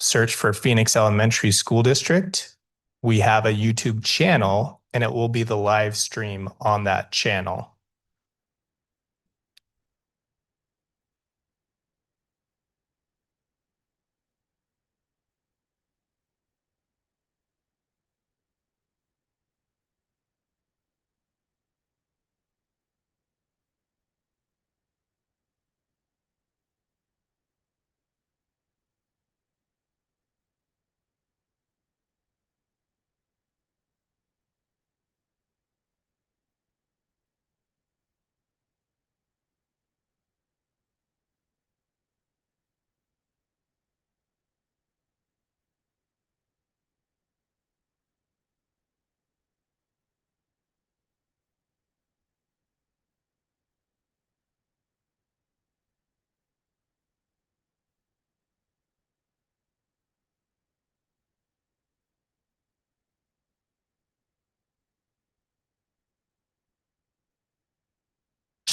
search for Phoenix Elementary School District. We have a YouTube channel and it will be the live stream on that channel.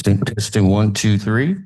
Testing 1, 2, 3.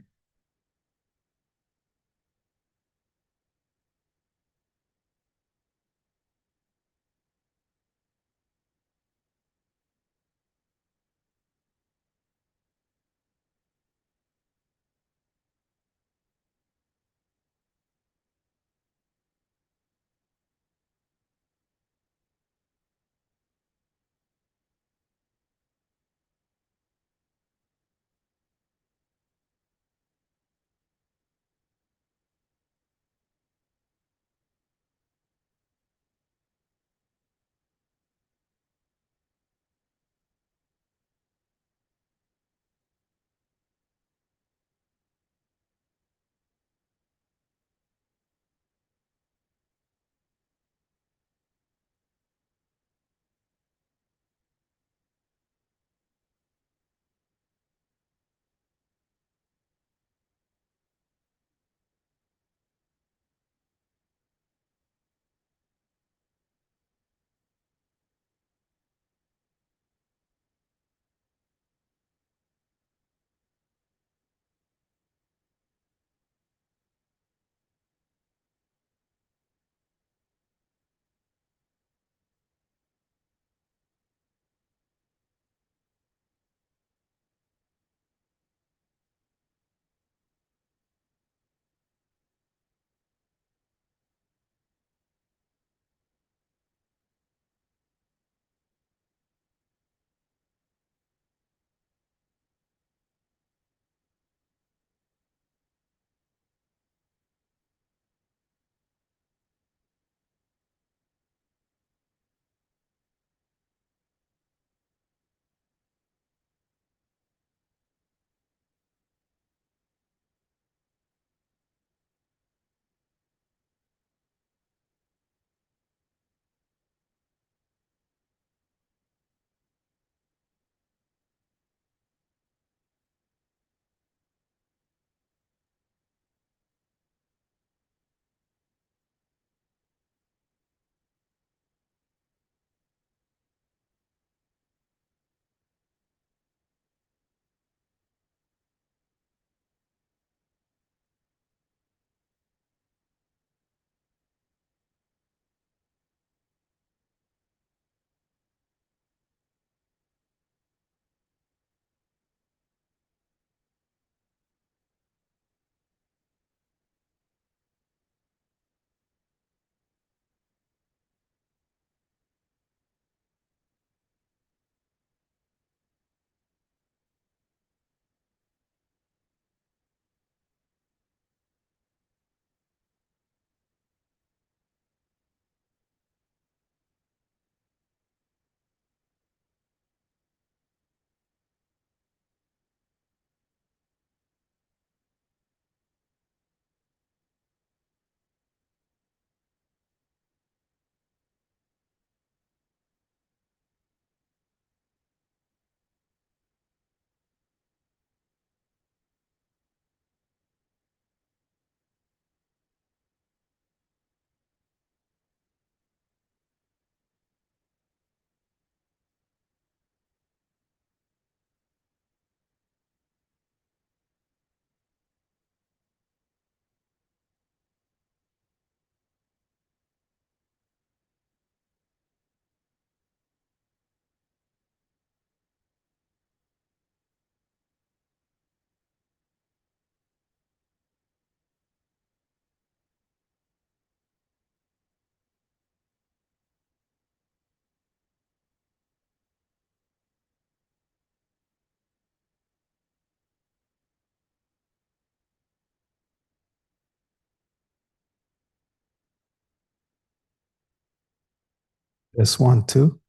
Test 1, 2.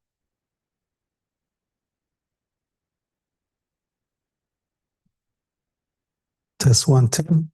Test 1, 2.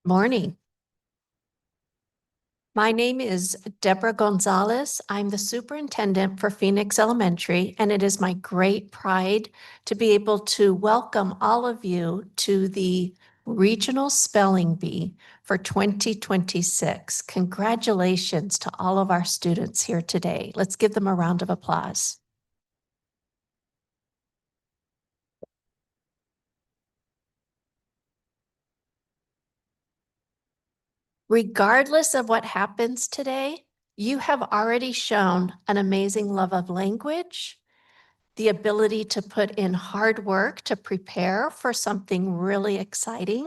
Morning. My name is Deborah Gonzalez. I'm the superintendent for Phoenix Elementary, and it is my great pride to be able to welcome all of you to the Regional Spelling Bee for 2026. Congratulations to all of our students here today. Let's give them a round of applause. Regardless of what happens today, you have already shown an amazing love of language, the ability to put in hard work to prepare for something really exciting,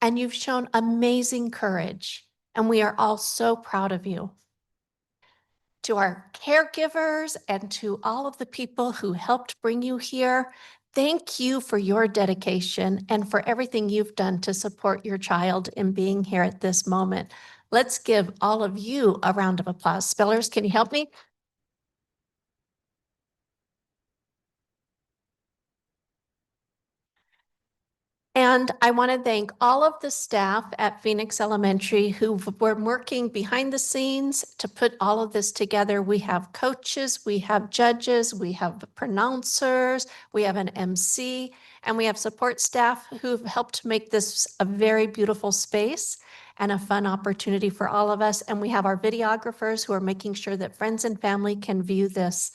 and you've shown amazing courage, and we are all so proud of you. To our caregivers and to all of the people who helped bring you here, thank you for your dedication and for everything you've done to support your child in being here at this moment. Let's give all of you a round of applause. Spellers, can you help me? And I want to thank all of the staff at Phoenix Elementary who were working behind the scenes to put all of this together. We have coaches, we have judges, we have pronouncers, we have an MC, and we have support staff who've helped make this a very beautiful space and a fun opportunity for all of us. And we have our videographers who are making sure that friends and family can view this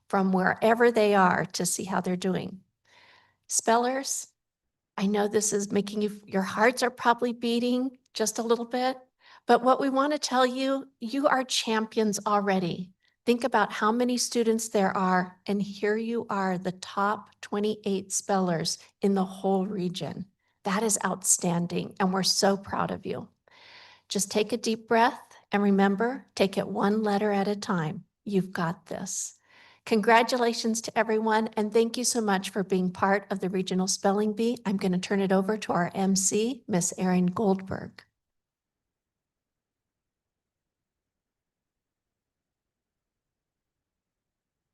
from wherever they are to see how they're doing. Spellers, I know this is making your hearts are probably beating just a little bit, but what we want to tell you, you are champions already. Think about how many students there are, and here you are, the top 28 spellers in the whole region. That is outstanding, and we're so proud of you. Just take a deep breath and remember, take it one letter at a time. You've got this. Congratulations to everyone, and thank you so much for being part of the Regional Spelling Bee. I'm going to turn it over to our MC, Miss Erin Goldberg.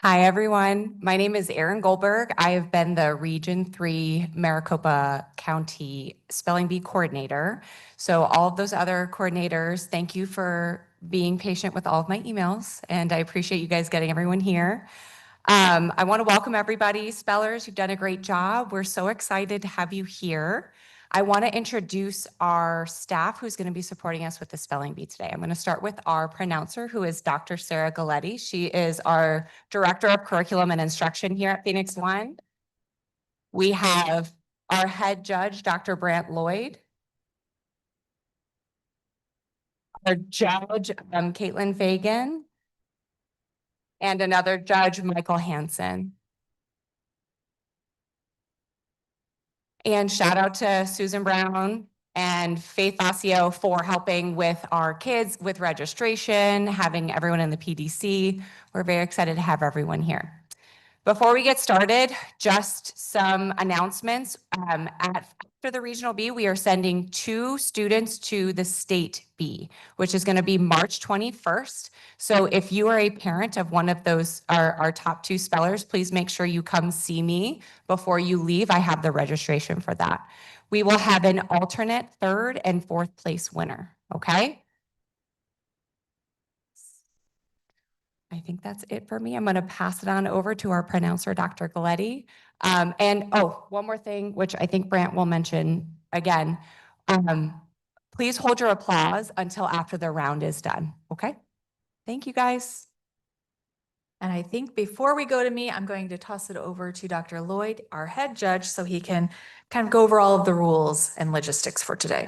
Hi, everyone. My name is Erin Goldberg. I have been the Region 3 Maricopa County Spelling Bee Coordinator. So all of those other coordinators, thank you for being patient with all of my emails, and I appreciate you guys getting everyone here. I want to welcome everybody. Spellers, you've done a great job. We're so excited to have you here. I want to introduce our staff who's going to be supporting us with the spelling bee today. I'm going to start with our pronouncer, who is Dr. Sarah Galletti. She is our Director of Curriculum and Instruction here at Phoenix One. We have our head judge, Dr. Brant Lloyd. Our judge, Caitlin Fagan. And another judge, Michael Hansen. And shout out to Susan Brown and Faith Ossio for helping with our kids with registration, having everyone in the PDC. We're very excited to have everyone here. Before we get started, just some announcements. After the Regional B, we are sending 2 students to the State B, which is going to be March 21st. So if you are a parent of one of those, our top 2 spellers, please make sure you come see me before you leave. I have the registration for that. We will have an alternate 3rd and 4th place winner, okay? I think that's it for me. I'm going to pass it on over to our pronouncer, Dr. Galletti. One more thing, which I think Brant will mention again. Please hold your applause until after the round is done. Okay? Thank you, guys. And I think before we go to me, I'm going to toss it over to Dr. Lloyd, our head judge, so he can kind of go over all of the rules and logistics for today.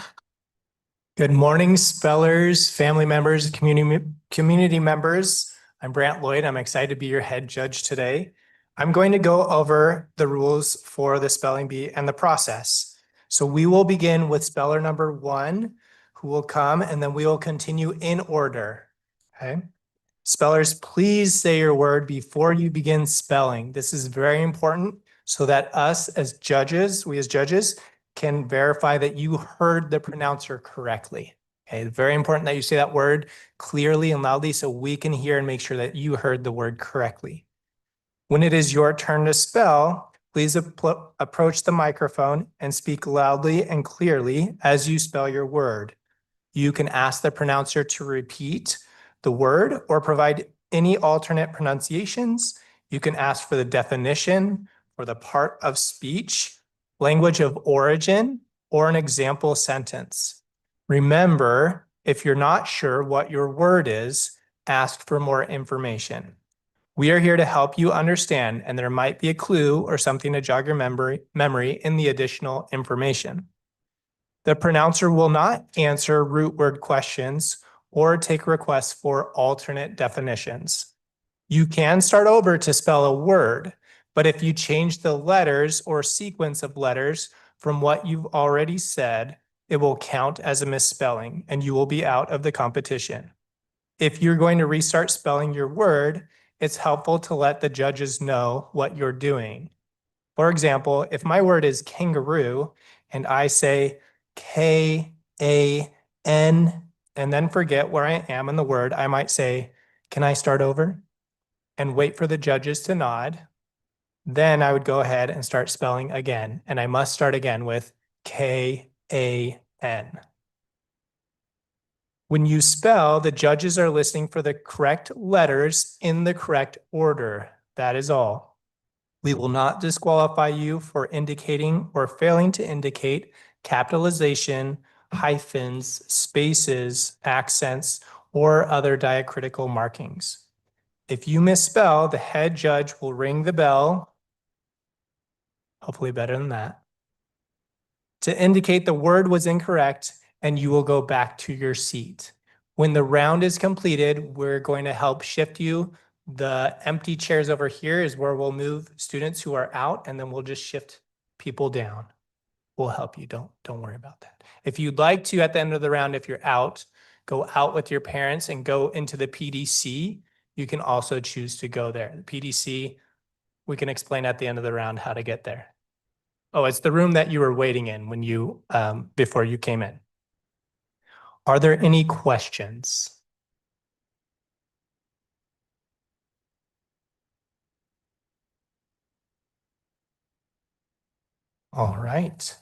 Good morning, spellers, family members, community members. I'm Brant Lloyd. I'm excited to be your head judge today. I'm going to go over the rules for the spelling bee and the process. So we will begin with speller number 1, who will come, and then we will continue in order. Okay. Spellers, please say your word before you begin spelling. This is very important so that us as judges, we as judges, can verify that you heard the pronouncer correctly. Okay, very important that you say that word clearly and loudly so we can hear and make sure that you heard the word correctly. When it is your turn to spell, please approach the microphone and speak loudly and clearly as you spell your word. You can ask the pronouncer to repeat the word or provide any alternate pronunciations. You can ask for the definition or the part of speech, language of origin, or an example sentence. Remember, if you're not sure what your word is, ask for more information. We are here to help you understand, and there might be a clue or something to jog your memory in the additional information. The pronouncer will not answer root word questions or take requests for alternate definitions. You can start over to spell a word, but if you change the letters or sequence of letters from what you've already said, it will count as a misspelling and you will be out of the competition. If you're going to restart spelling your word, it's helpful to let the judges know what you're doing. For example, if my word is kangaroo and I say K-A-N and then forget where I am in the word, I might say, can I start over? And wait for the judges to nod. Then I would go ahead and start spelling again. And I must start again with K-A-N. When you spell, the judges are listening for the correct letters in the correct order. That is all. We will not disqualify you for indicating or failing to indicate capitalization, hyphens, spaces, accents, or other diacritical markings. If you misspell, the head judge will ring the bell, hopefully better than that, to indicate the word was incorrect, and you will go back to your seat. When the round is completed, we're going to help shift you. The empty chairs over here is where we'll move students who are out, and then we'll just shift people down. We'll help you. Don't worry about that. If you'd like to, at the end of the round, if you're out, go out with your parents and go into the PDC. You can also choose to go there. The PDC, we can explain at the end of the round how to get there. Oh, it's the room that you were waiting in when you before you came in. Are there any questions? All right.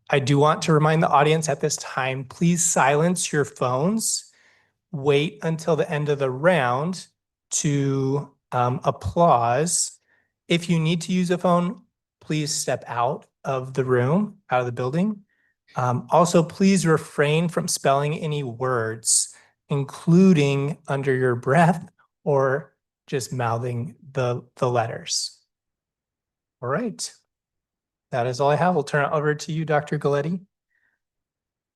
I do want to remind the audience at this time, please silence your phones. Wait until the end of the round to applause. If you need to use a phone, please step out of the room, out of the building. Also, please refrain from spelling any words, including under your breath or just mouthing the letters. All right. That is all I have. We'll turn it over to you, Dr. Galetti.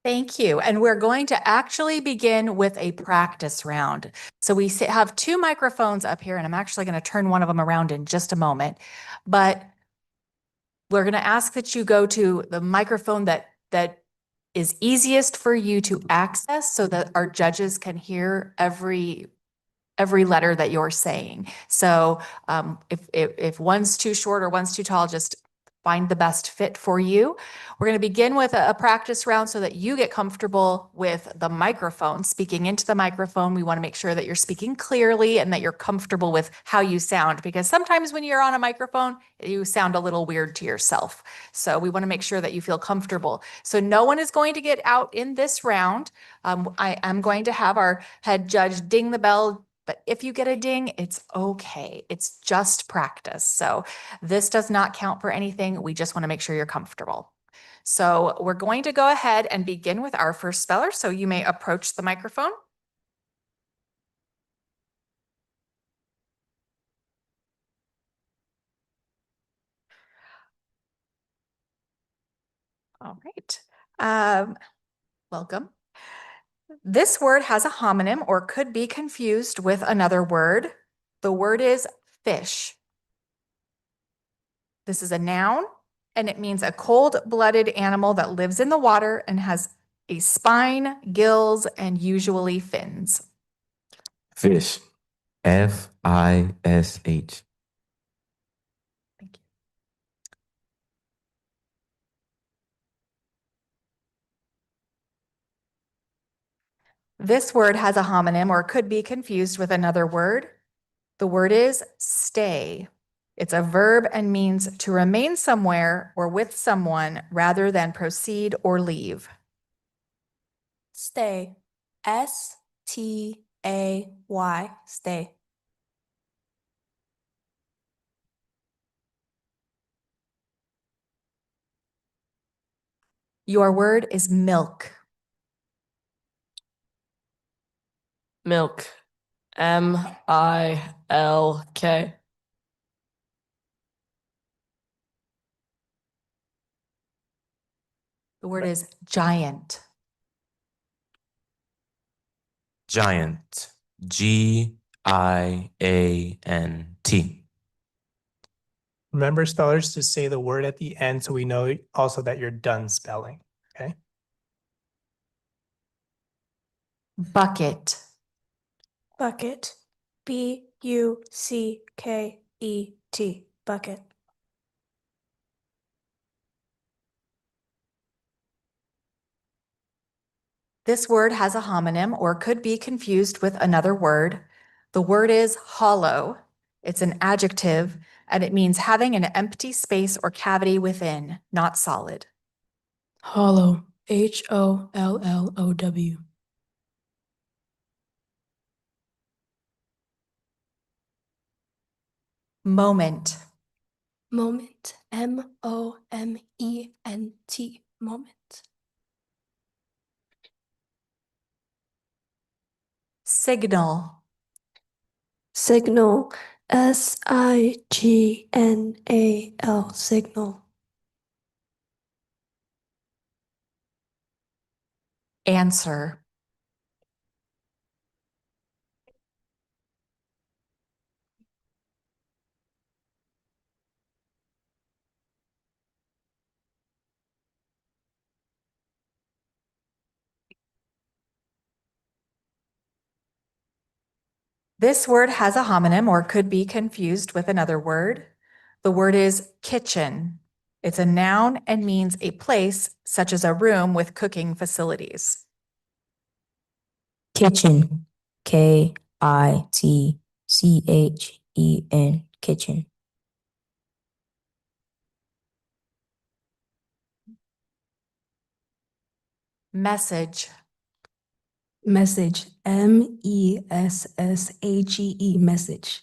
Thank you. And we're going to actually begin with a practice round. So we have two microphones up here, and I'm actually going to turn one of them around in just a moment. But we're going to ask that you go to the microphone that is easiest for you to access so that our judges can hear every letter that you're saying. So if one's too short or one's too tall, just find the best fit for you. We're going to begin with a practice round so that you get comfortable with the microphone, speaking into the microphone. We want to make sure that you're speaking clearly and that you're comfortable with how you sound, because sometimes when you're on a microphone, you sound a little weird to yourself. So we want to make sure that you feel comfortable. So no one is going to get out in this round. I am going to have our head judge ding the bell. But if you get a ding, it's okay. It's just practice. So this does not count for anything. We just want to make sure you're comfortable. So we're going to go ahead and begin with our first speller. So you may approach the microphone. All right. Welcome. This word has a homonym or could be confused with another word. The word is fish. This is a noun, and it means a cold-blooded animal that lives in the water and has a spine, gills, and usually fins. Fish. Fish. Thank you. This word has a homonym or could be confused with another word. The word is stay. It's a verb and means to remain somewhere or with someone rather than proceed or leave. Stay. S-T-A-Y. Stay. Your word is milk. Milk. M-I-L-K. The word is giant. Giant. G-I-A-N-T. Remember, spellers, to say the word at the end so we know also that you're done spelling, okay? Bucket. Bucket. B-U-C-K-E-T. Bucket. This word has a homonym or could be confused with another word. The word is hollow. It's an adjective, and it means having an empty space or cavity within, not solid. Hollow. H-O-L-L-O-W. Moment. Moment. M-O-M-E-N-T. Moment. Signal. Signal. S-I-G-N-A-L. Signal. Answer. This word has a homonym or could be confused with another word. The word is kitchen. It's a noun and means a place such as a room with cooking facilities. Kitchen. K-I-T-C-H-E-N. Kitchen. Message. Message. MESSAGE. Message.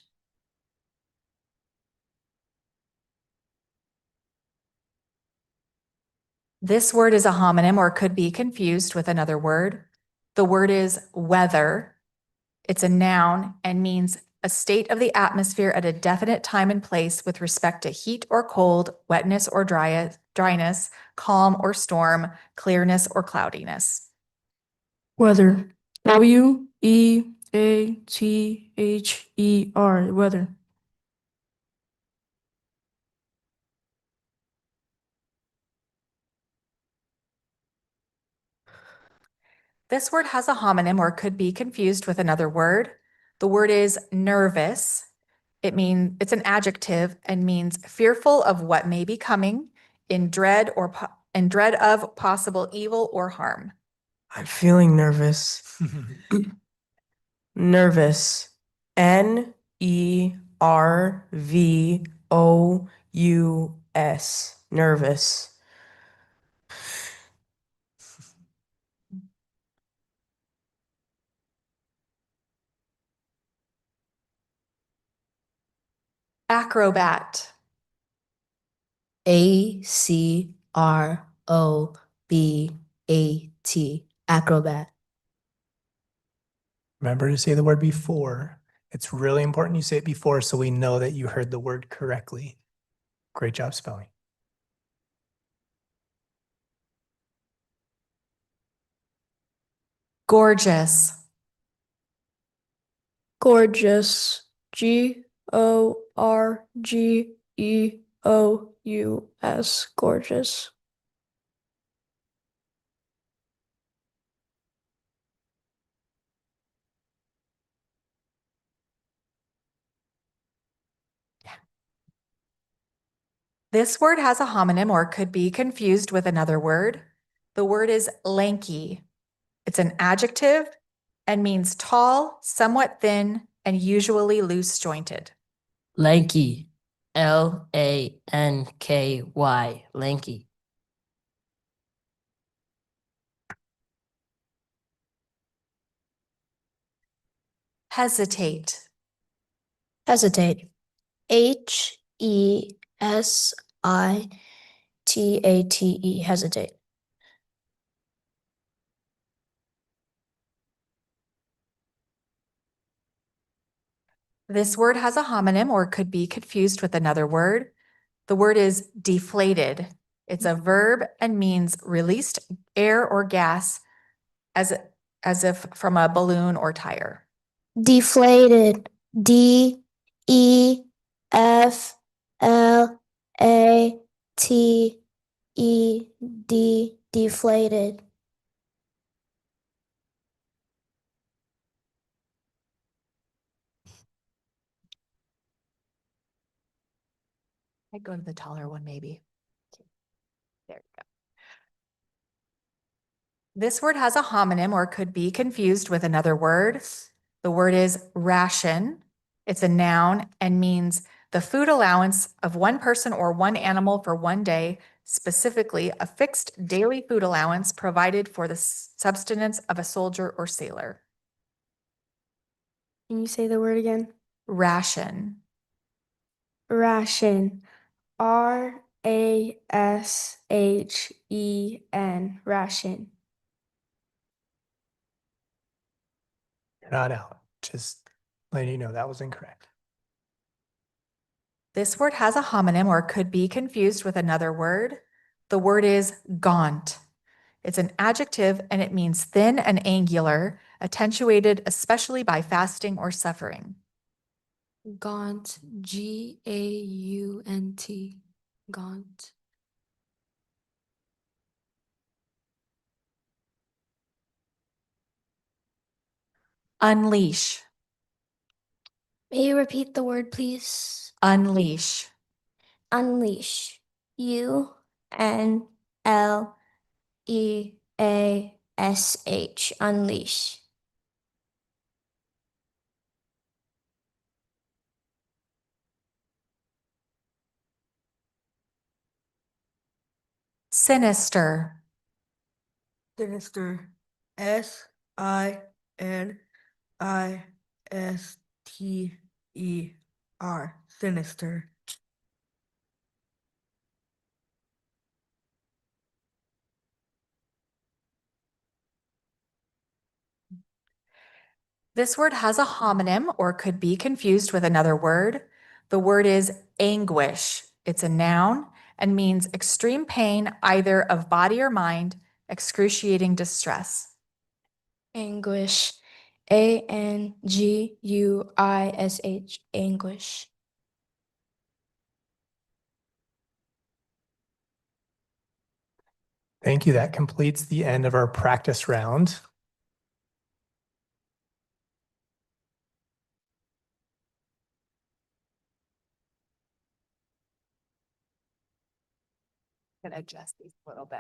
This word is a homonym or could be confused with another word. The word is weather. It's a noun and means a state of the atmosphere at a definite time and place with respect to heat or cold, wetness or dryness, calm or storm, clearness or cloudiness. Weather. WEATHER. Weather. This word has a homonym or could be confused with another word. The word is nervous. It's an adjective and means fearful of what may be coming, in dread of possible evil or harm. I'm feeling nervous. Nervous. NERVOUS. Nervous. Acrobat. ACROBAT. Acrobat. Remember to say the word before. It's really important you say it before so we know that you heard the word correctly. Great job spelling. Gorgeous. Gorgeous. GORGEOUS. Gorgeous. This word has a homonym or could be confused with another word. The word is lanky. It's an adjective and means tall, somewhat thin, and usually loose jointed. Lanky. LANKY. Lanky. Hesitate. Hesitate. HESITATE. Hesitate. This word has a homonym or could be confused with another word. The word is deflated. It's a verb and means released air or gas as if from a balloon or tire. Deflated. DEFLATED. Deflated. I'd go to the taller one, maybe. There you go. This word has a homonym or could be confused with another word. The word is ration. It's a noun and means the food allowance of one person or one animal for one day, specifically a fixed daily food allowance provided for the subsistence of a soldier or sailor. Can you say the word again? Ration. Ration. RASHEN. Ration. You're not out. Just letting you know that was incorrect. This word has a homonym or could be confused with another word. The word is gaunt. It's an adjective and it means thin and angular, attenuated especially by fasting or suffering. Gaunt. GAUNT. Gaunt. Unleash. May you repeat the word, please? Unleash. Unleash. UNLEASH. Unleash. Sinister. Sinister. Sinister. Sinister. This word has a homonym or could be confused with another word. The word is anguish. It's a noun and means extreme pain, either of body or mind, excruciating distress. Anguish. Anguish. Anguish. Thank you. That completes the end of our practice round. Can adjust these a little bit.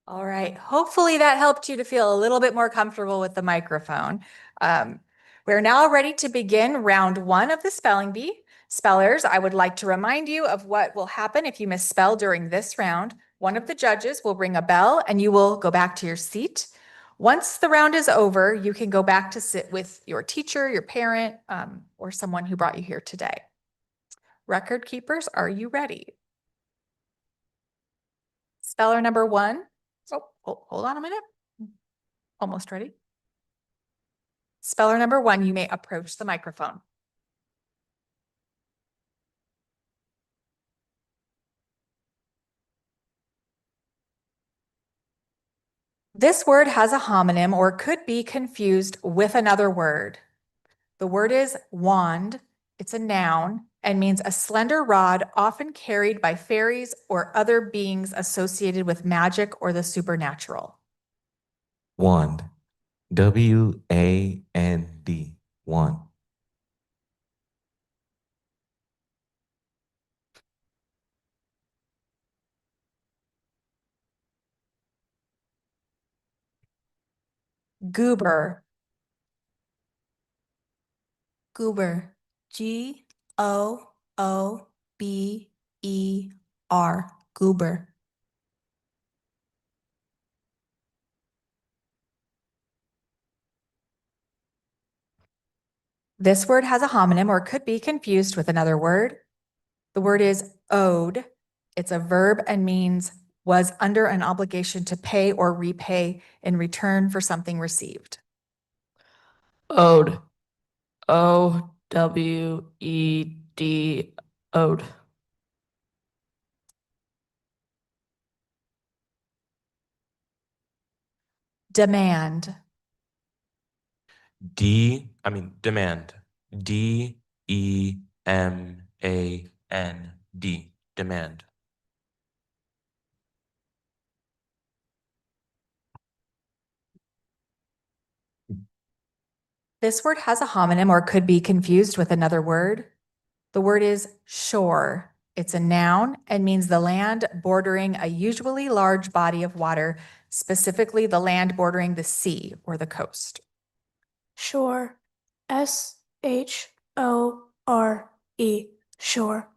All right. Hopefully that helped you to feel a little bit more comfortable with the microphone. We're now ready to begin round one of the spelling bee. Spellers, I would like to remind you of what will happen if you misspell during this round. One of the judges will ring a bell and you will go back to your seat. Once the round is over, you can go back to sit with your teacher, your parent, or someone who brought you here today. Record keepers, are you ready? Speller number one. Oh, hold on a minute. Almost ready. Speller number one, you may approach the microphone. This word has a homonym or could be confused with another word. The word is wand. It's a noun and means a slender rod often carried by fairies or other beings associated with magic or the supernatural. Wand. W-A-N-D. Wand. Goober. Goober. Goober. Goober. This word has a homonym or could be confused with another word. The word is owed. It's a verb and means was under an obligation to pay or repay in return for something received. Ode. O-W-E-D. Ode. Demand. Demand. D-E-M-A-N-D. Demand. This word has a homonym or could be confused with another word. The word is shore. It's a noun and means the land bordering a usually large body of water, specifically the land bordering the sea or the coast. Shore. Shore. Shore.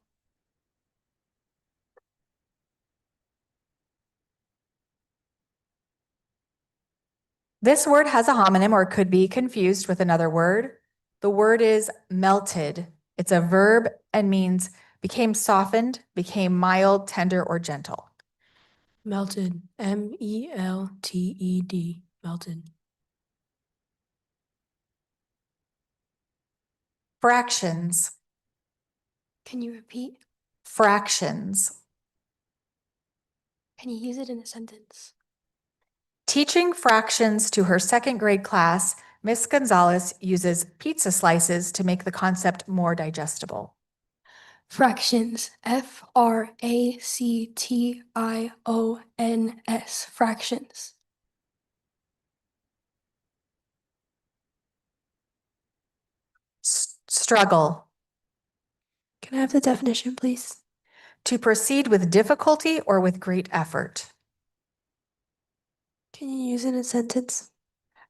This word has a homonym or could be confused with another word. The word is melted. It's a verb and means became softened, became mild, tender, or gentle. Melted. M-E-L-T-E-D. Melted. Fractions. Can you repeat? Fractions. Can you use it in a sentence? Teaching fractions to her second grade class, Miss Gonzalez uses pizza slices to make the concept more digestible. Fractions. Fractions. Fractions. Struggle. Can I have the definition, please? To proceed with difficulty or with great effort. Can you use it in a sentence?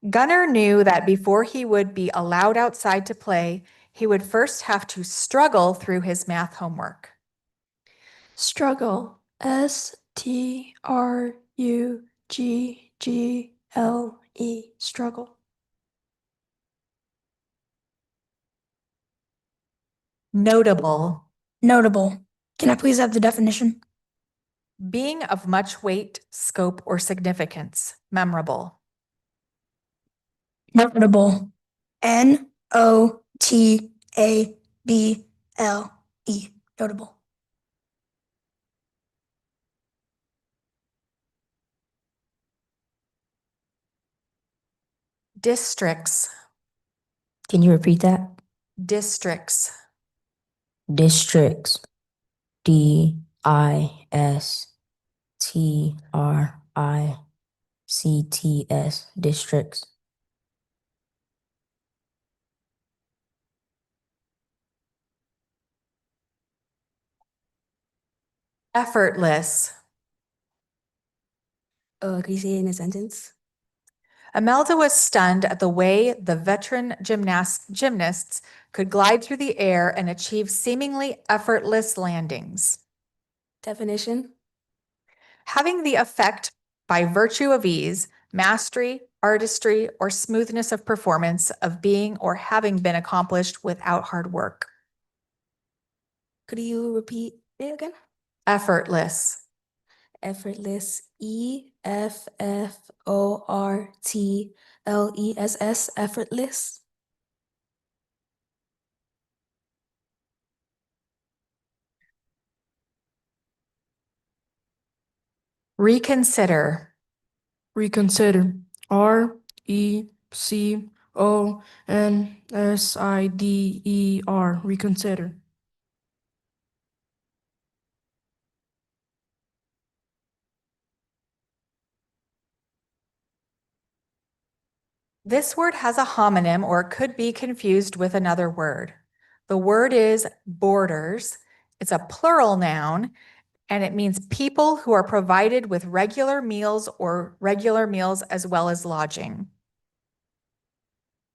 Gunnar knew that before he would be allowed outside to play, he would first have to struggle through his math homework. Struggle. STRUGGLE. Struggle. Notable. Notable. Can I please have the definition? Being of much weight, scope, or significance. Memorable. Notable. NOTABLE. Notable. Districts. Can you repeat that? Districts. Districts. DISTRICTS. Districts. Effortless. Can you say it in a sentence? Imelda was stunned at the way the veteran gymnasts could glide through the air and achieve seemingly effortless landings. Definition? Having the effect by virtue of ease, mastery, artistry, or smoothness of performance of being or having been accomplished without hard work. Could you repeat it again? Effortless. Effortless. EFFORTLESS. Effortless. Reconsider. Reconsider. RECONSIDER. Reconsider. This word has a homonym or could be confused with another word. The word is boarders. It's a plural noun, and it means people who are provided with regular meals or regular meals as well as lodging.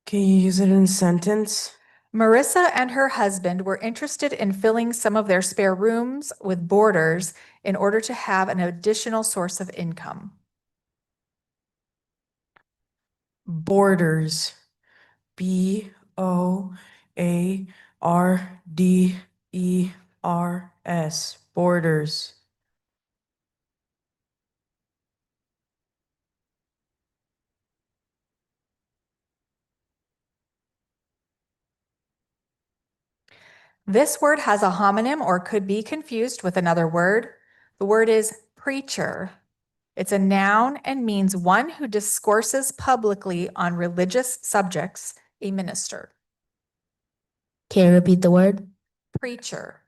Can you use it in a sentence? Marissa and her husband were interested in filling some of their spare rooms with boarders in order to have an additional source of income. Borders. BOARDERS. Borders. This word has a homonym or could be confused with another word. The word is preacher. It's a noun and means one who discourses publicly on religious subjects, a minister. Can you repeat the word? Preacher.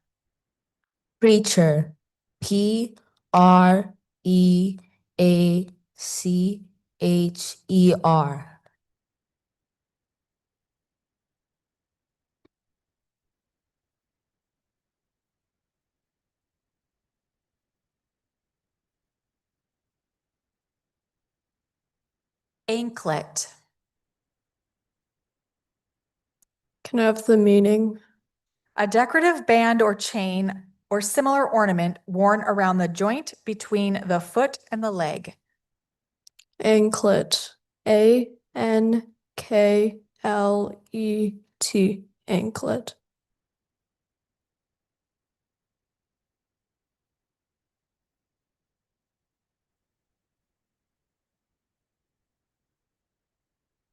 Preacher. PREACHER. Anklet. Can I have the meaning? A decorative band or chain or similar ornament worn around the joint between the foot and the leg. Anklet. ANKLET. Anklet.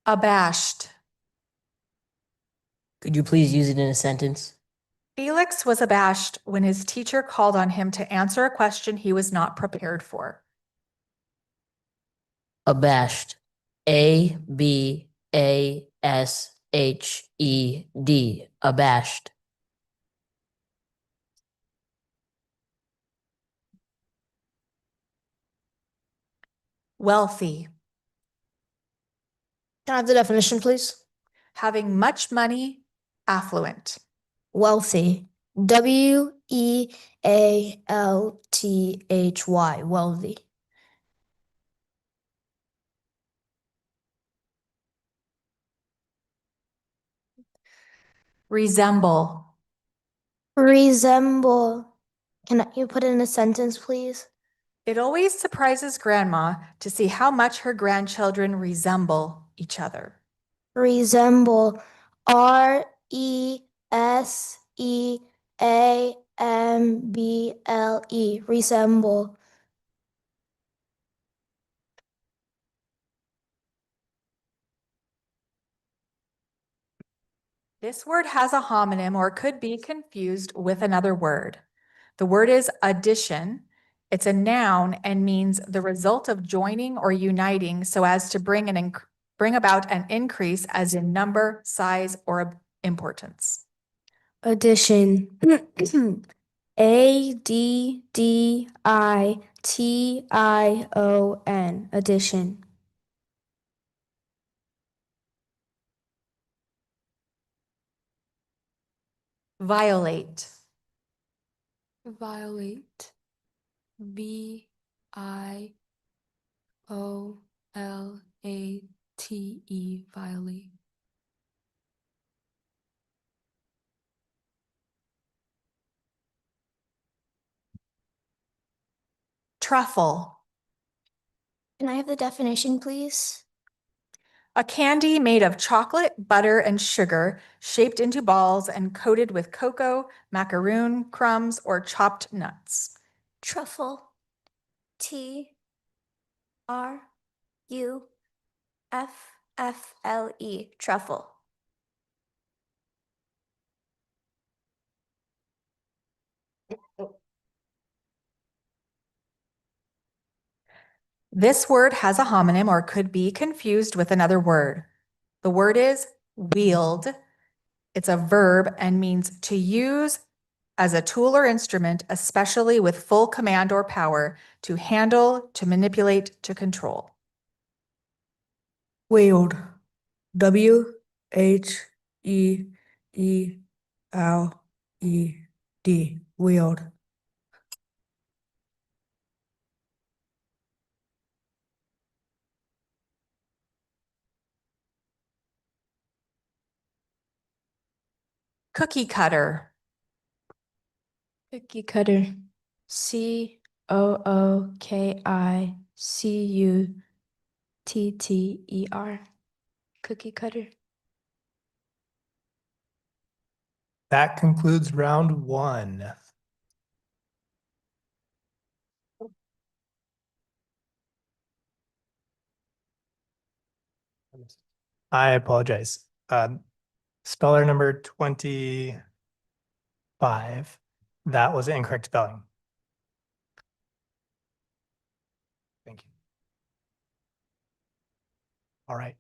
Abashed. Could you please use it in a sentence? Felix was abashed when his teacher called on him to answer a question he was not prepared for. Abashed. ABASHED. Abashed. Wealthy. Can I have the definition, please? Having much money, affluent. Wealthy. Wealthy. Wealthy. Resemble. Resemble. Can you put it in a sentence, please? It always surprises Grandma to see how much her grandchildren resemble each other. Resemble. Resemble. Resemble. This word has a homonym or could be confused with another word. The word is addition. It's a noun and means the result of joining or uniting so as to bring about an increase as in number, size, or importance. Addition. Addition. Addition. Violate. Violate. VIOLATE. Violate. Truffle. Can I have the definition, please? A candy made of chocolate, butter, and sugar, shaped into balls and coated with cocoa, macaroon, crumbs, or chopped nuts. Truffle. TRUFFLE. Truffle. This word has a homonym or could be confused with another word. The word is wield. It's a verb and means to use as a tool or instrument, especially with full command or power, to handle, to manipulate, to control. Wield. WHEELED. Wield. Cookie cutter. Cookie cutter. COOKICUTTER. Cookie cutter. That concludes round one. I apologize. Speller number 25. That was incorrect spelling. Thank you. All right.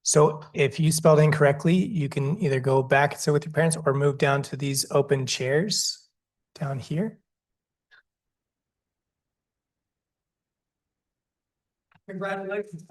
So if you spelled incorrectly, you can either go back and sit with your parents or move down to these open chairs down here. Congratulations.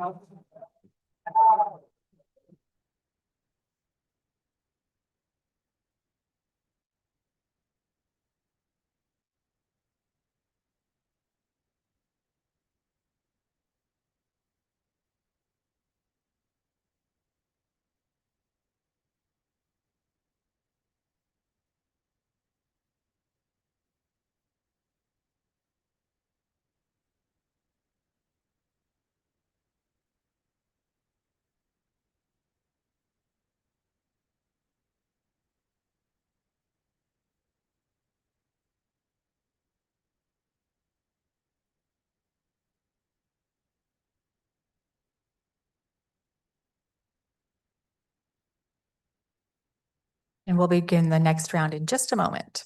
And we'll begin the next round in just a moment.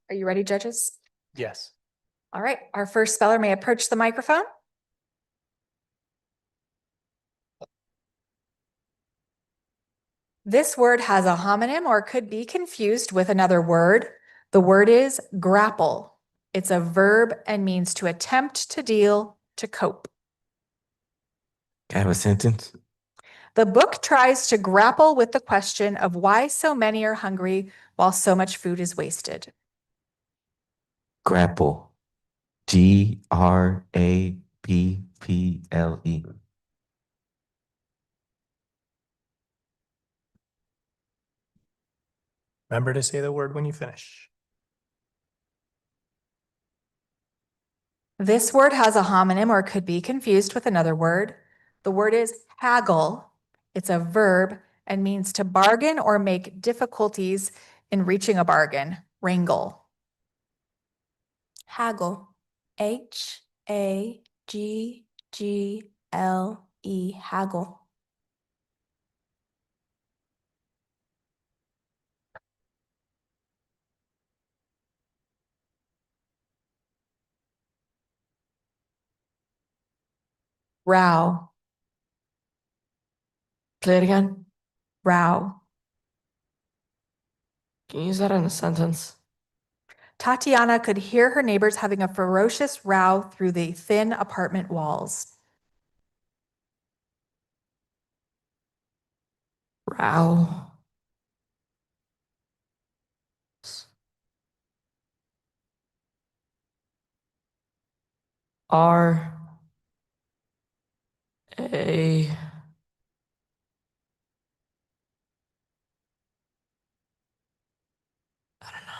Are you ready, judges? Yes. All right, our first speller may approach the microphone. This word has a homonym or could be confused with another word. The word is grapple. It's a verb and means to attempt to deal, to cope. Can I have a sentence? The book tries to grapple with the question of why so many are hungry while so much food is wasted. Grapple. Grapple. Remember to say the word when you finish. This word has a homonym or could be confused with another word. The word is haggle. It's a verb and means to bargain or make difficulties in reaching a bargain. Wrangle. Haggle. Haggle. Haggle. Row. Play it again. Row. Can you use that in a sentence? Tatiana could hear her neighbors having a ferocious row through the thin apartment walls. Row. R A I don't know.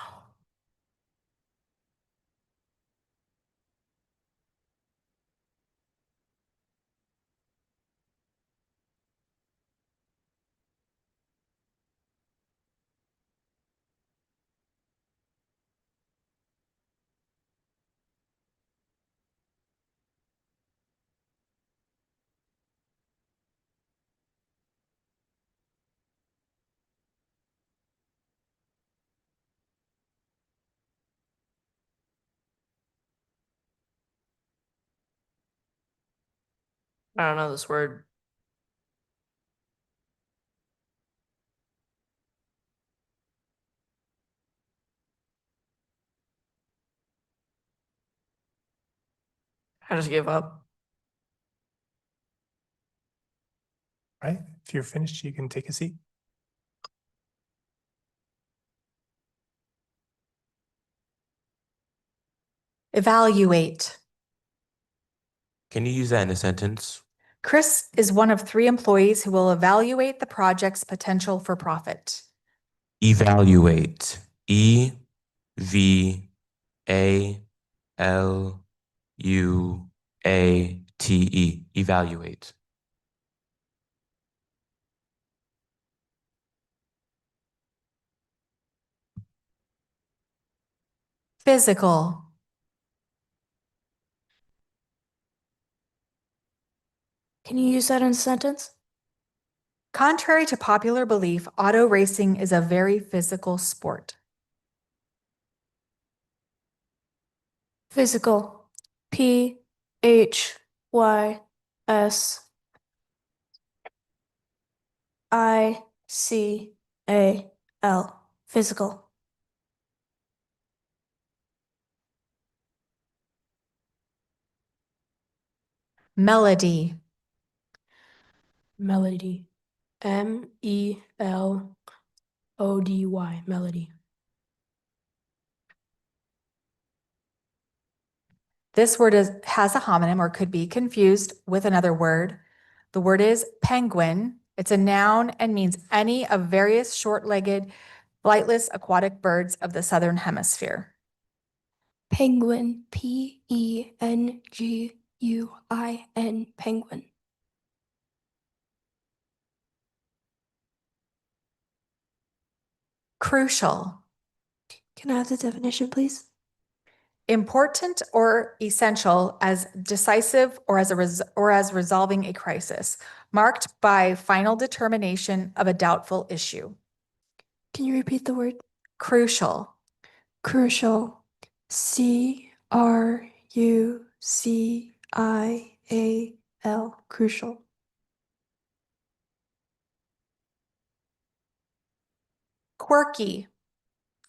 I don't know this word. I just gave up. Right? If you're finished, you can take a seat. Evaluate. Can you use that in a sentence? Chris is one of 3 employees who will evaluate the project's potential for profit. Evaluate. Evaluate. Evaluate. Physical. Can you use that in a sentence? Contrary to popular belief, auto racing is a very physical sport. Physical. Physical. Physical. Melody. Melody. Melody. Melody. This word has a homonym or could be confused with another word. The word is penguin. It's a noun and means any of various short-legged, flightless aquatic birds of the southern hemisphere. Penguin. Penguin. Penguin. Crucial. Can I have the definition, please? Important or essential as decisive or as resolving a crisis, marked by final determination of a doubtful issue. Can you repeat the word? Crucial. Crucial. Crucial. Crucial. Quirky.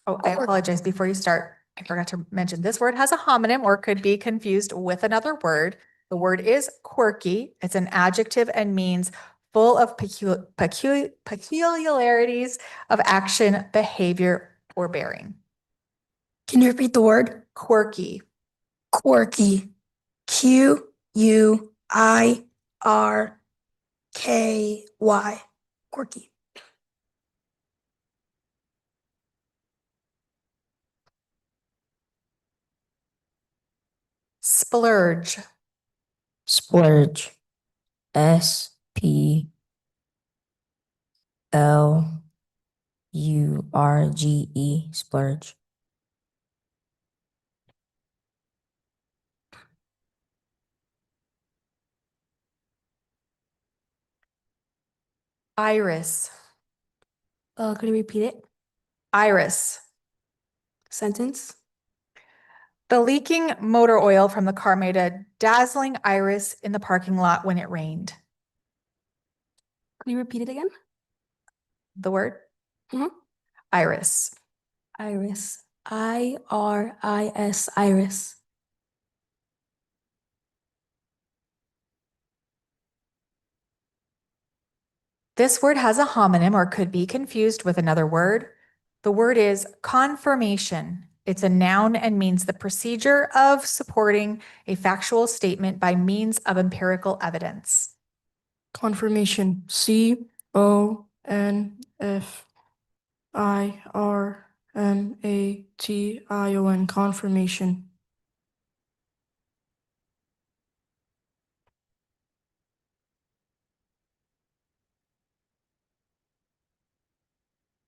Oh, I apologize. Before you start, I forgot to mention this word has a homonym or could be confused with another word. The word is quirky. It's an adjective and means full of peculiarities of action, behavior, or bearing. Can you repeat the word? Quirky. Quirky. Quirky. Quirky. Splurge. Splurge. SPLURGE. Splurge. Iris. Could you repeat it? Iris. Sentence. The leaking motor oil from the car made a dazzling iris in the parking lot when it rained. Could you repeat it again? The word? Mhm. Iris. Iris. IRIS. Iris. This word has a homonym or could be confused with another word. The word is confirmation. It's a noun and means the procedure of supporting a factual statement by means of empirical evidence. Confirmation. CONFIRMATION. Confirmation.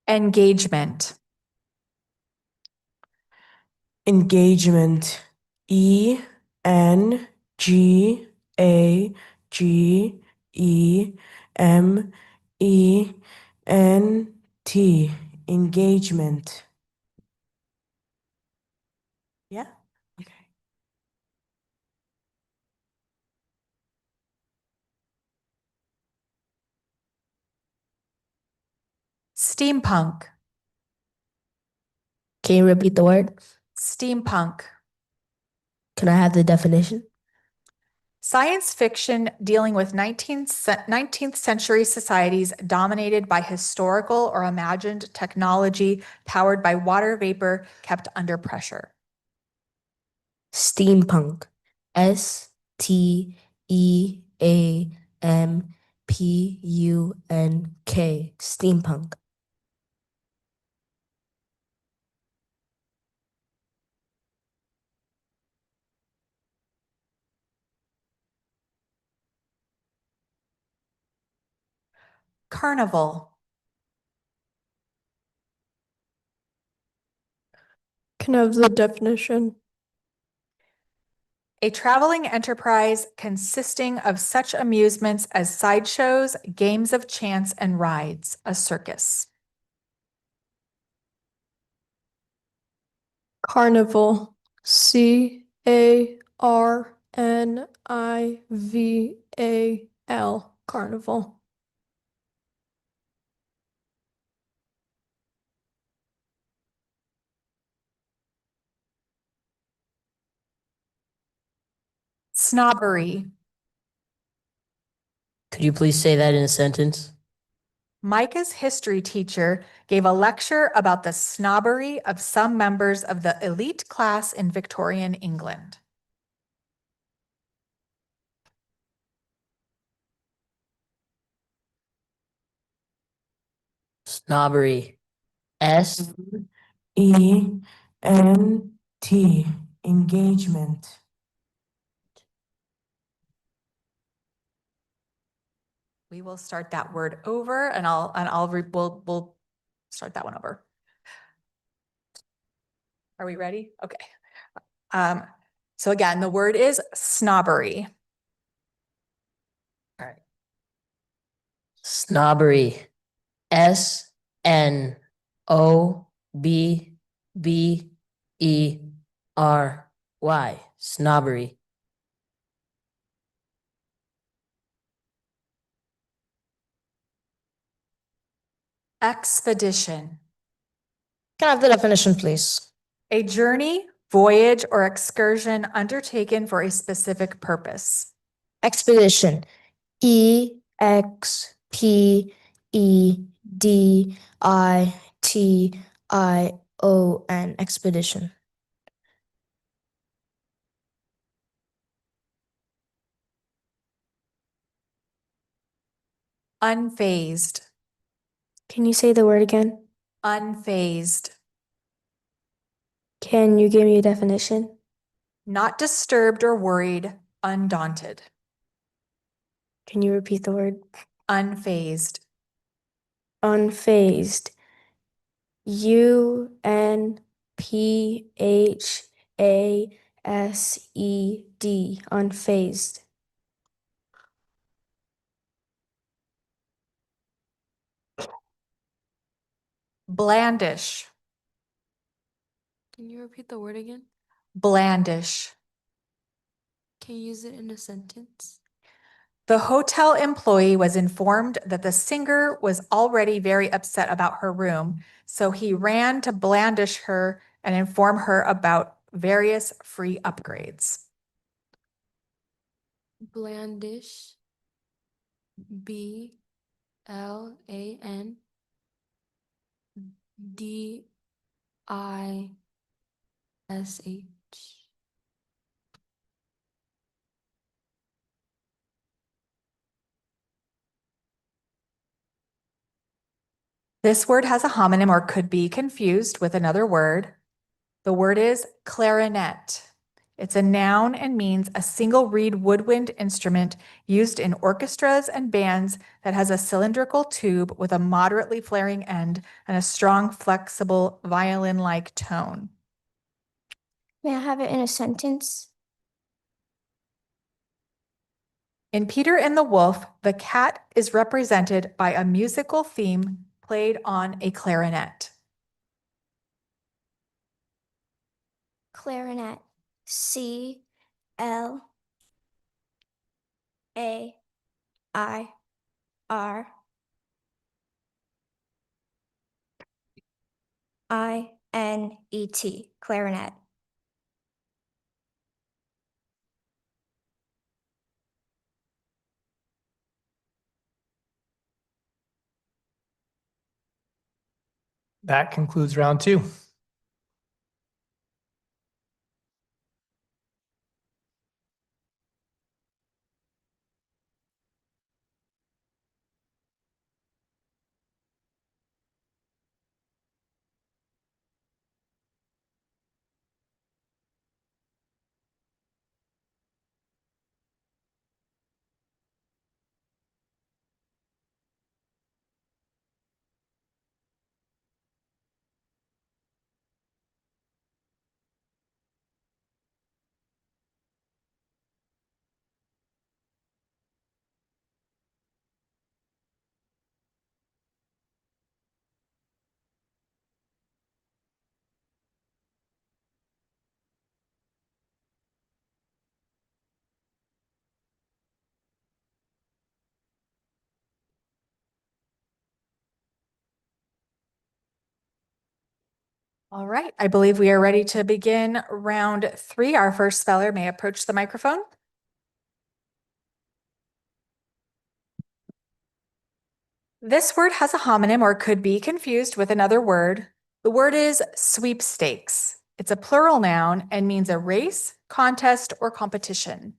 Engagement. Engagement. ENGAGEMENT. Engagement. Yeah. Okay. Steampunk. Can you repeat the word? Steampunk. Can I have the definition? Science fiction dealing with 19th century societies dominated by historical or imagined technology powered by water vapor kept under pressure. Steampunk. STEAMPUNK. Steampunk. Carnival. Can I have the definition? A traveling enterprise consisting of such amusements as sideshows, games of chance, and rides, a circus. Carnival. CARNIVAL. Carnival. Snobbery. Could you please say that in a sentence? Micah's history teacher gave a lecture about the snobbery of some members of the elite class in Victorian England. Snobbery. SENT. Engagement. We will start that word over and we'll start that one over. Are we ready? Okay. So again, the word is snobbery. All right. Snobbery. SNOBBERY. Snobbery. Expedition. Can I have the definition, please? A journey, voyage, or excursion undertaken for a specific purpose. Expedition. EXPEDITION. Expedition. Unfazed. Can you say the word again? Unfazed. Can you give me a definition? Not disturbed or worried, undaunted. Can you repeat the word? Unfazed. Unfazed. UNPHASED. Unfazed. Blandish. Can you repeat the word again? Blandish. Can you use it in a sentence? The hotel employee was informed that the singer was already very upset about her room, so he ran to blandish her and inform her about various free upgrades. Blandish. BLANDISH. This word has a homonym or could be confused with another word. The word is clarinet. It's a noun and means a single reed woodwind instrument used in orchestras and bands that has a cylindrical tube with a moderately flaring end and a strong, flexible violin-like tone. May I have it in a sentence? In Peter and the Wolf, the cat is represented by a musical theme played on a clarinet. Clarinet. CLAIRINET. Clarinet. That concludes round 2. All right, I believe we are ready to begin round 3. Our first speller may approach the microphone. This word has a homonym or could be confused with another word. The word is sweepstakes. It's a plural noun and means a race, contest, or competition.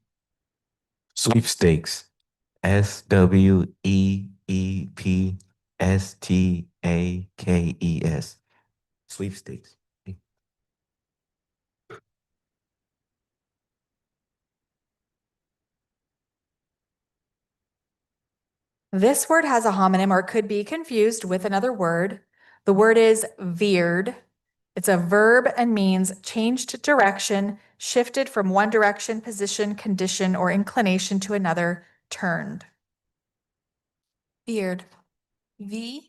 Sweepstakes. SWEEPSTAKES. Sweepstakes. This word has a homonym or could be confused with another word. The word is veered. It's a verb and means changed direction, shifted from one direction, position, condition, or inclination to another, turned. Veered. VEERED.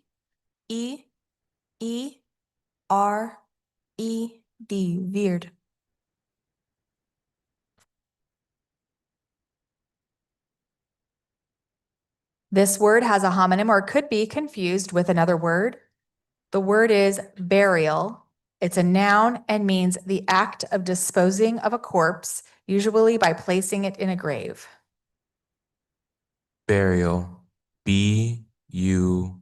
Veered. This word has a homonym or could be confused with another word. The word is burial. It's a noun and means the act of disposing of a corpse, usually by placing it in a grave. Burial. Burial.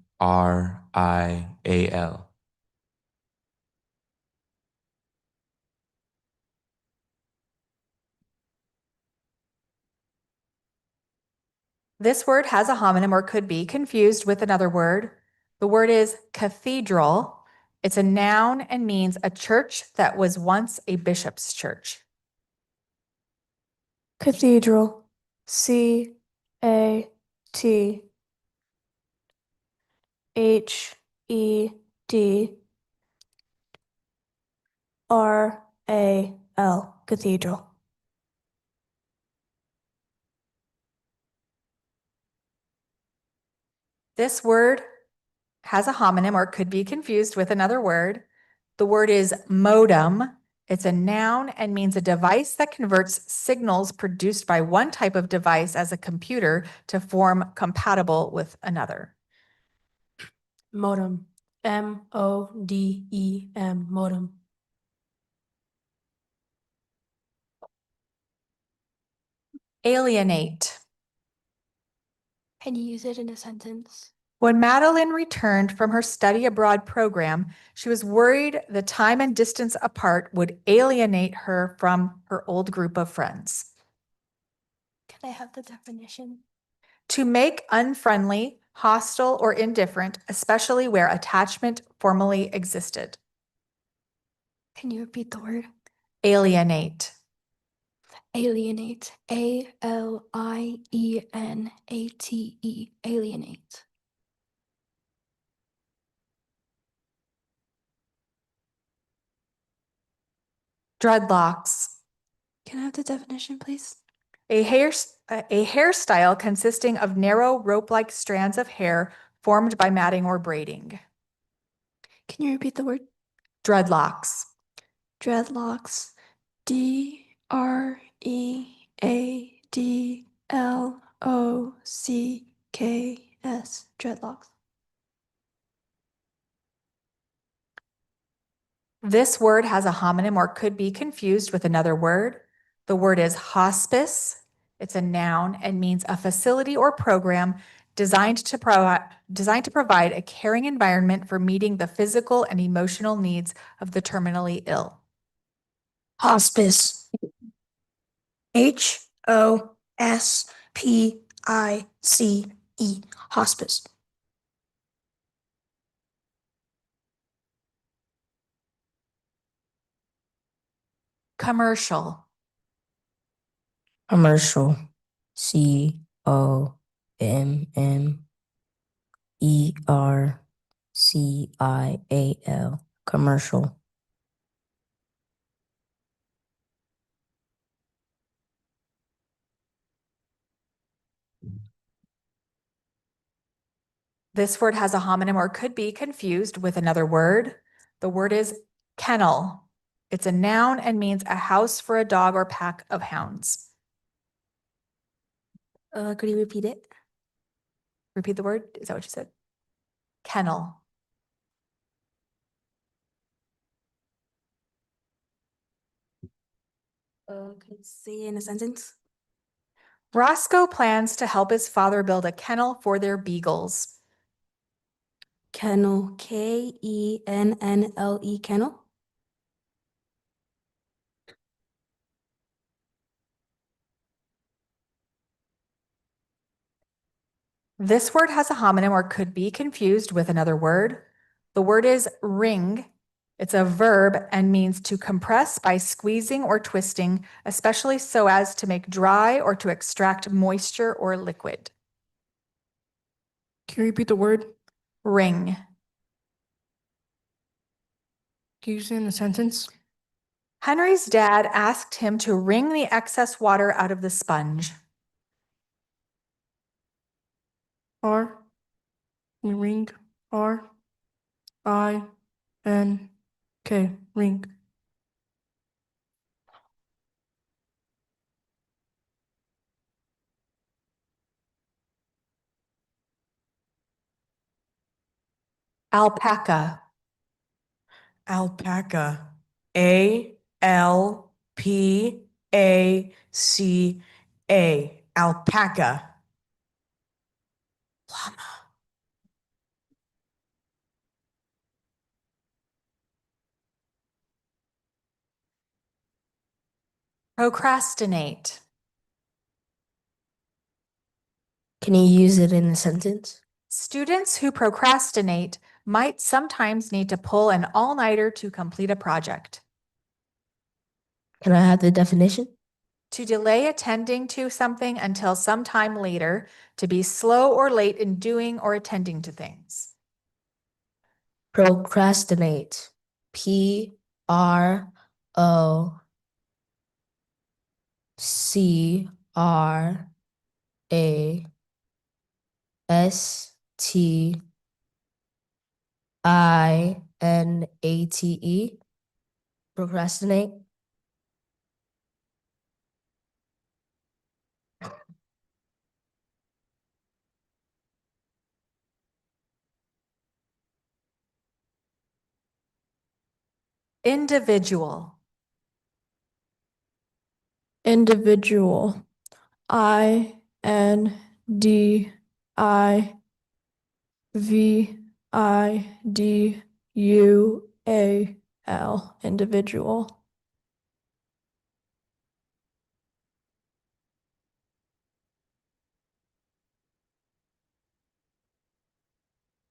This word has a homonym or could be confused with another word. The word is cathedral. It's a noun and means a church that was once a bishop's church. Cathedral. CATHEDRAL. Cathedral. This word has a homonym or could be confused with another word. The word is modem. It's a noun and means a device that converts signals produced by one type of device as a computer to form compatible with another. Modem. MODEM. Modem. Alienate. Can you use it in a sentence? When Madeline returned from her study abroad program, she was worried the time and distance apart would alienate her from her old group of friends. Can I have the definition? To make unfriendly, hostile, or indifferent, especially where attachment formerly existed. Can you repeat the word? Alienate. Alienate. ALIENATE. Alienate. Dreadlocks. Can I have the definition, please? A hairstyle consisting of narrow rope-like strands of hair formed by matting or braiding. Can you repeat the word? Dreadlocks. Dreadlocks. DREADLOCKS. Dreadlocks. This word has a homonym or could be confused with another word. The word is hospice. It's a noun and means a facility or program designed to provide a caring environment for meeting the physical and emotional needs of the terminally ill. Hospice. HOSPICE. Hospice. Commercial. Commercial. COMMERCIAL. Commercial. This word has a homonym or could be confused with another word. The word is kennel. It's a noun and means a house for a dog or pack of hounds. Could you repeat it? Repeat the word. Is that what you said? Kennel. Could you say it in a sentence? Roscoe plans to help his father build a kennel for their beagles. Kennel. KENNLE. Kennel. This word has a homonym or could be confused with another word. The word is wring. It's a verb and means to compress by squeezing or twisting, especially so as to make dry or to extract moisture or liquid. Can you repeat the word? Wring. Can you use it in a sentence? Henry's dad asked him to wring the excess water out of the sponge. R. Ring. RINK. Ring. Alpaca. Alpaca. ALPACA. Alpaca. Llama. Procrastinate. Can you use it in a sentence? Students who procrastinate might sometimes need to pull an all-nighter to complete a project. Can I have the definition? To delay attending to something until some time later, to be slow or late in doing or attending to things. Procrastinate. Procrastinate. Procrastinate. Individual. Individual. Individual. Individual.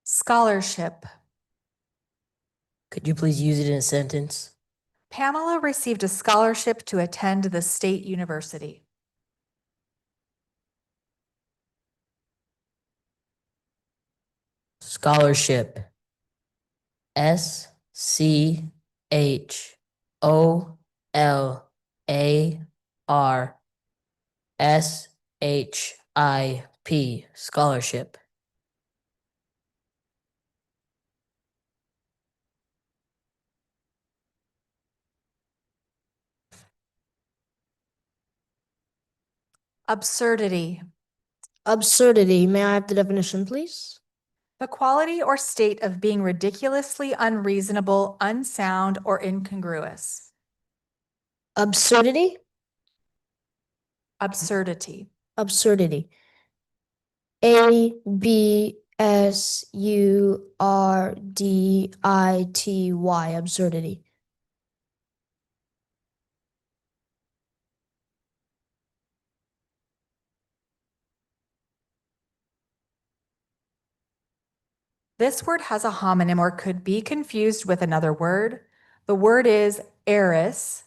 Scholarship. Could you please use it in a sentence? Pamela received a scholarship to attend the state university. Scholarship. SCHOLARSHIP. Scholarship. Absurdity. Absurdity. May I have the definition, please? The quality or state of being ridiculously unreasonable, unsound, or incongruous. Absurdity. Absurdity. Absurdity. ABSURDITY. Absurdity. This word has a homonym or could be confused with another word. The word is heiress.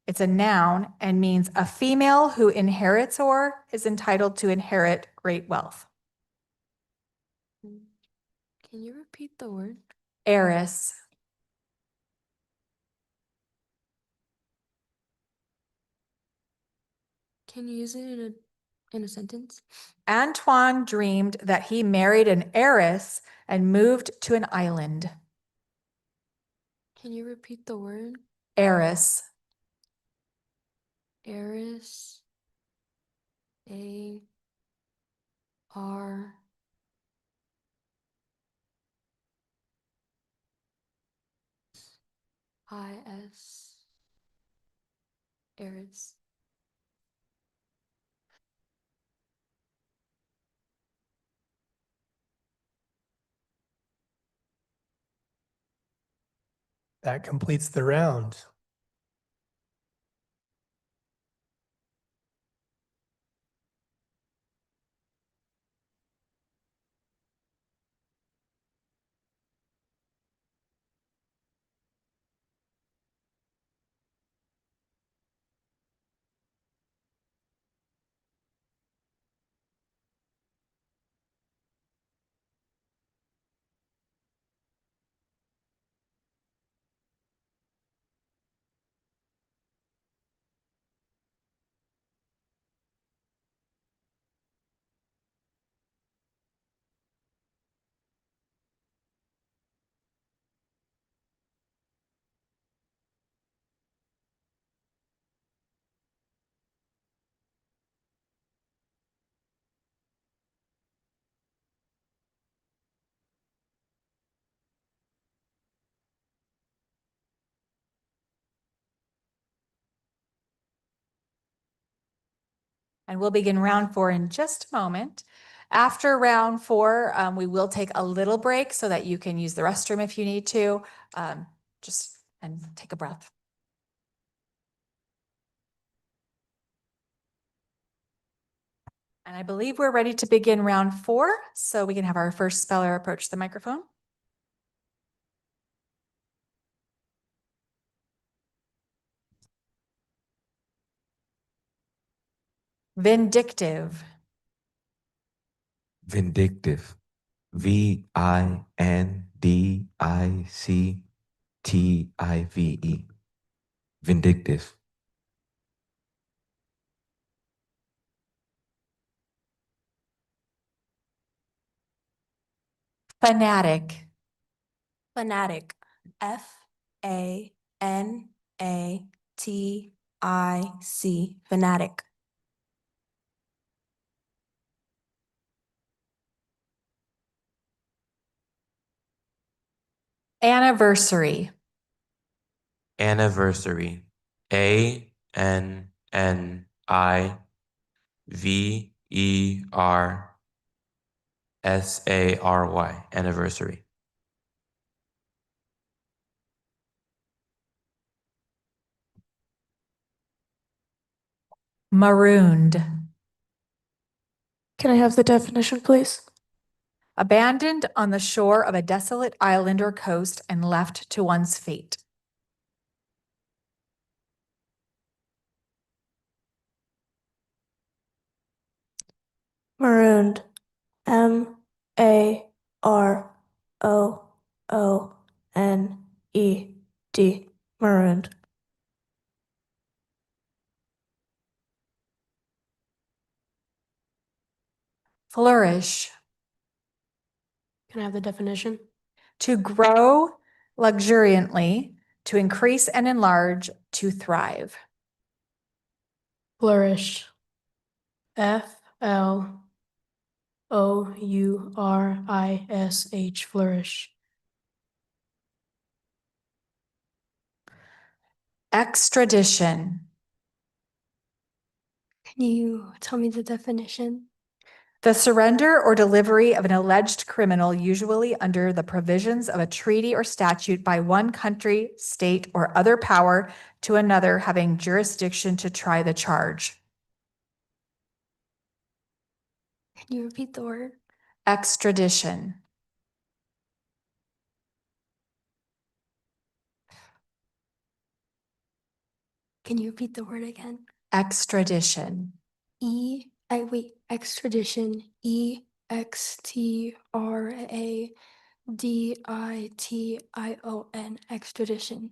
It's a noun and means a female who inherits or is entitled to inherit great wealth. Can you repeat the word? Heiress. Can you use it in a sentence? Antoine dreamed that he married an heiress and moved to an island. Can you repeat the word? Heiress. Heiress. A-R. I-S. Heiress. That completes the round. And we'll begin round 4 in just a moment. After round 4, we will take a little break so that you can use the restroom if you need to. And take a breath. And I believe we're ready to begin round 4, so we can have our first speller approach the microphone. Vindictive. Vindictive. Vindictive. Vindictive. Fanatic. Fanatic. Fanatic. Fanatic. Anniversary. Anniversary. ANNIversary. Anniversary. Marooned. Can I have the definition, please? Abandoned on the shore of a desolate island or coast and left to one's fate. Marooned. Marooned. Marooned. Flourish. Can I have the definition? To grow luxuriantly, to increase and enlarge, to thrive. Flourish. FLOURISH. Flourish. Extradition. Can you tell me the definition? The surrender or delivery of an alleged criminal, usually under the provisions of a treaty or statute by one country, state, or other power to another having jurisdiction to try the charge. Can you repeat the word? Extradition. Can you repeat the word again? Extradition. Extradition. EXTRADITION. Extradition.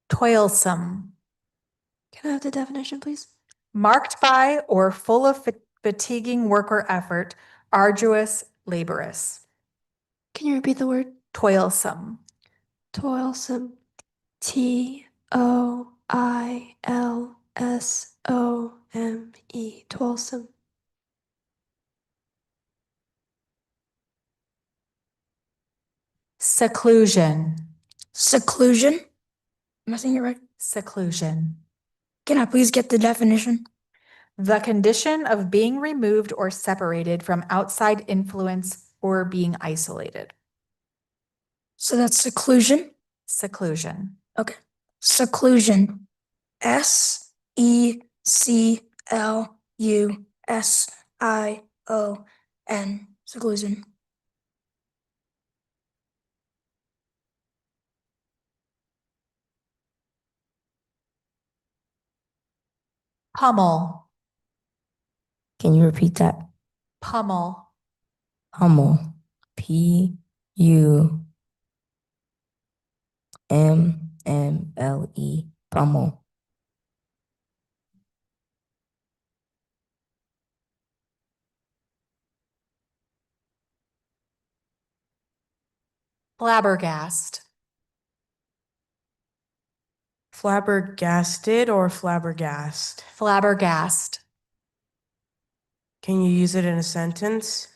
Toilsome. Can I have the definition, please? Marked by or full of fatiguing work or effort, arduous, laborious. Can you repeat the word? Toilsome. Toilsome. TOILSOME. Toilsome. Seclusion. Seclusion. Am I saying it right? Seclusion. Can I please get the definition? The condition of being removed or separated from outside influence or being isolated. So that's seclusion. Seclusion. Okay. Seclusion. SECLUSION. Seclusion. Pummel. Can you repeat that? Pummel. Pummel. PUMMLE. Pummel. Flabbergast. Flabbergasted or flabbergast? Flabbergast. Can you use it in a sentence?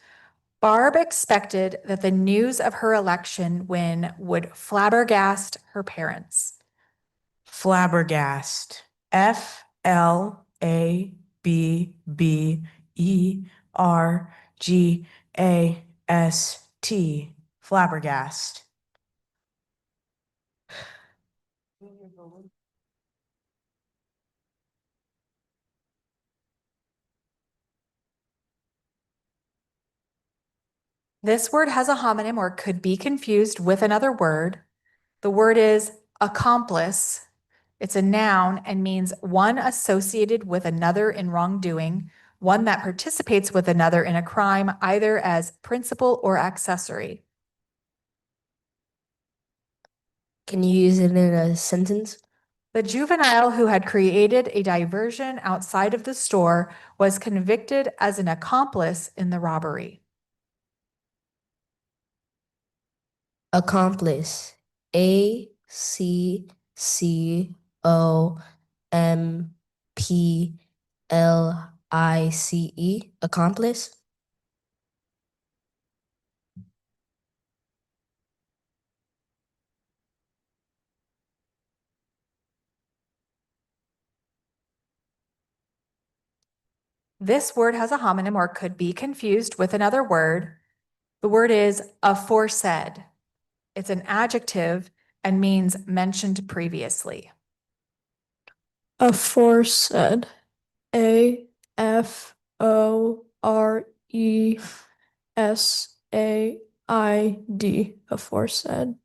Barb expected that the news of her election win would flabbergast her parents. Flabbergast. FLABBERGAST. Flabbergast. This word has a homonym or could be confused with another word. The word is accomplice. It's a noun and means one associated with another in wrongdoing, one that participates with another in a crime, either as principal or accessory. Can you use it in a sentence? The juvenile who had created a diversion outside of the store was convicted as an accomplice in the robbery. Accomplice. ACCOMPLICE. Accomplice. This word has a homonym or could be confused with another word. The word is aforesaid. It's an adjective and means mentioned previously. Aforesaid. AFORESAID. Aforesaid.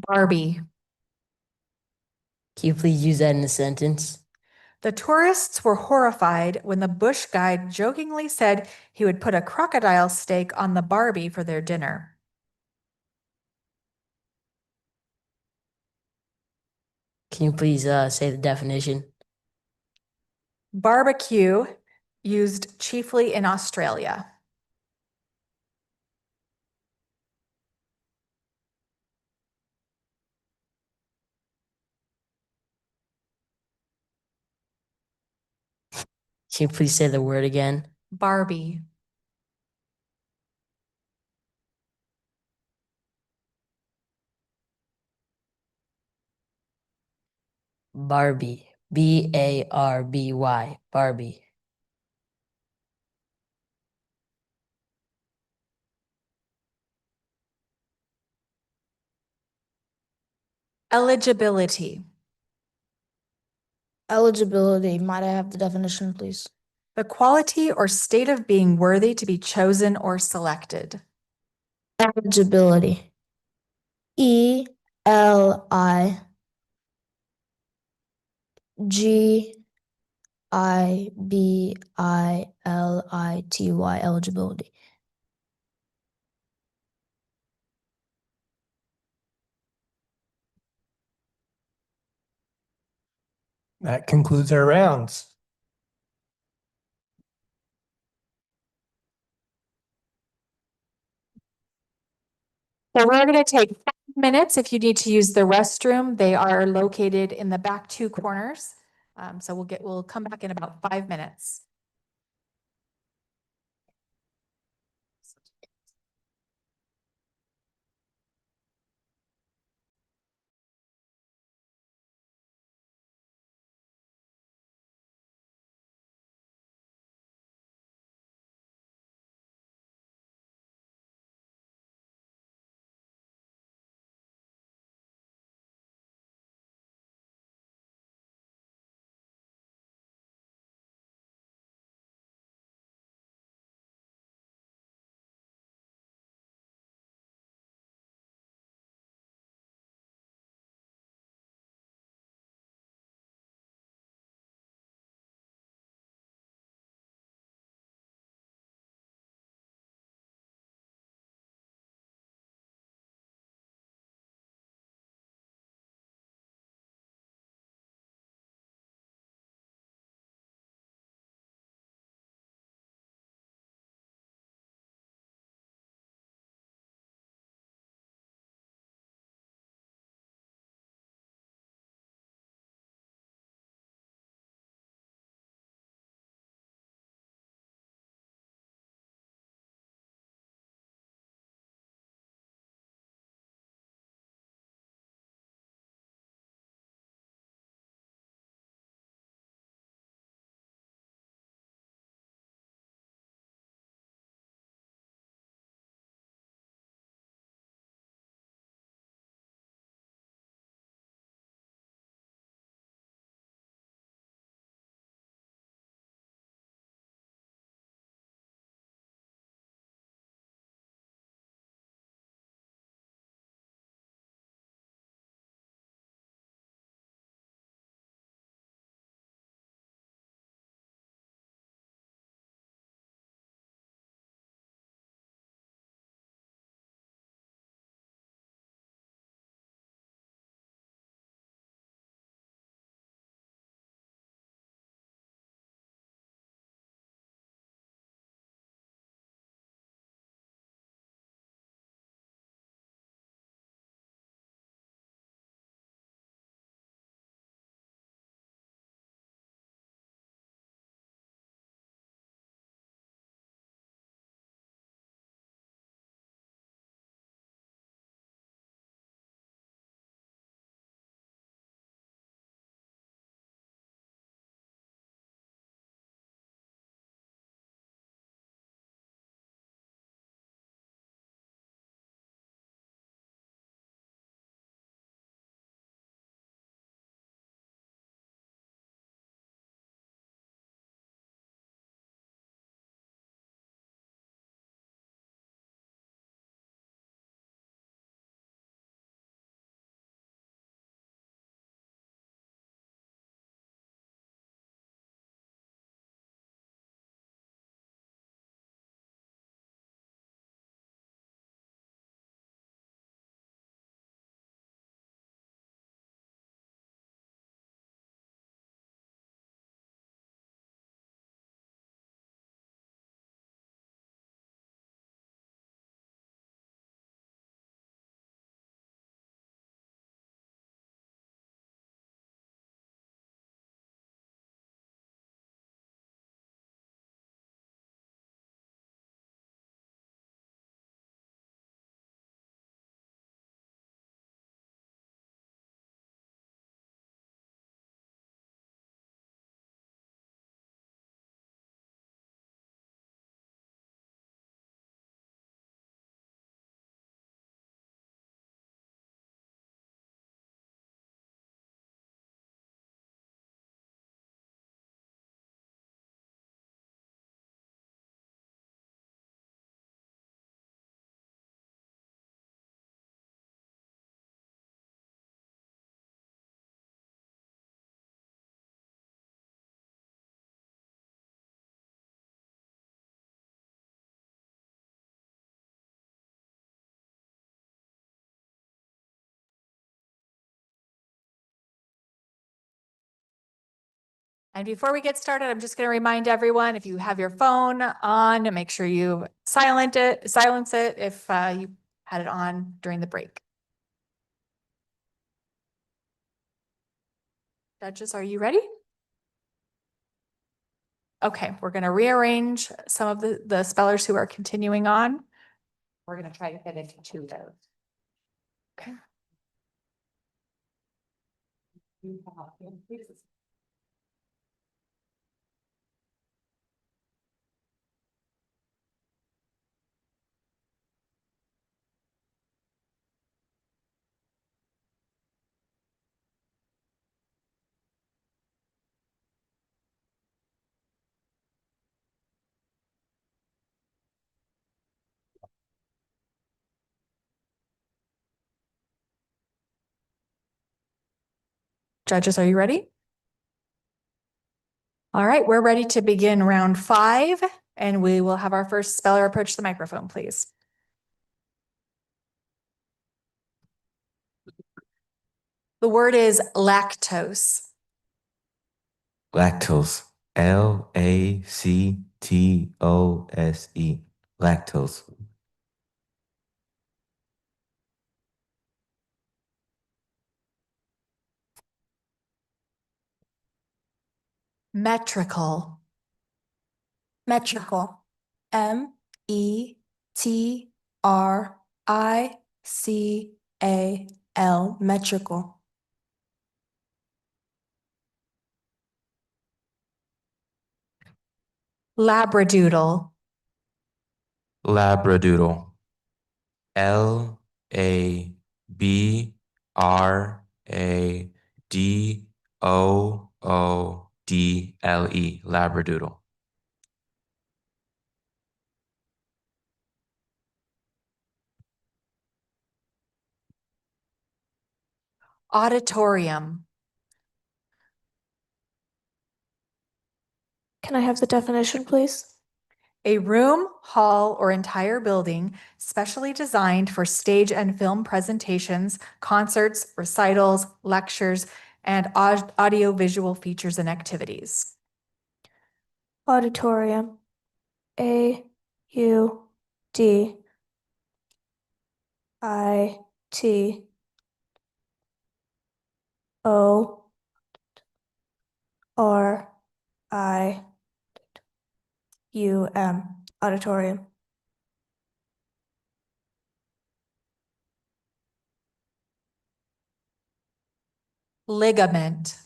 Barbie. Can you please use that in a sentence? The tourists were horrified when the bush guide jokingly said he would put a crocodile steak on the Barbie for their dinner. Can you please say the definition? Barbecue, used chiefly in Australia. Can you please say the word again? Barbie. Barbie. BARBY. Barbie. Eligibility. Eligibility. Might I have the definition, please? The quality or state of being worthy to be chosen or selected. Eligibility. ELIGIBILITY. Eligibility. That concludes our rounds. So we're going to take 5 minutes. If you need to use the restroom, they are located in the back two corners. So we'll come back in about 5 minutes. And before we get started, I'm just going to remind everyone, if you have your phone on, make sure you silence it if you had it on during the break. Judges, are you ready? Okay, we're going to rearrange some of the spellers who are continuing on. We're going to try to fit into 2 of those. Okay. Judges, are you ready? All right, we're ready to begin round 5, and we will have our first speller approach the microphone, please. The word is lactose. Lactose. Lactose. Lactose. Metrical. Metrical. METRICAL. Metrical. Labradoodle. Labradoodle. Labradoodle. Labradoodle. Auditorium. Can I have the definition, please? A room, hall, or entire building specially designed for stage and film presentations, concerts, recitals, lectures, and audio-visual features and activities. Auditorium. AUDITORIUM. Auditorium. Ligament.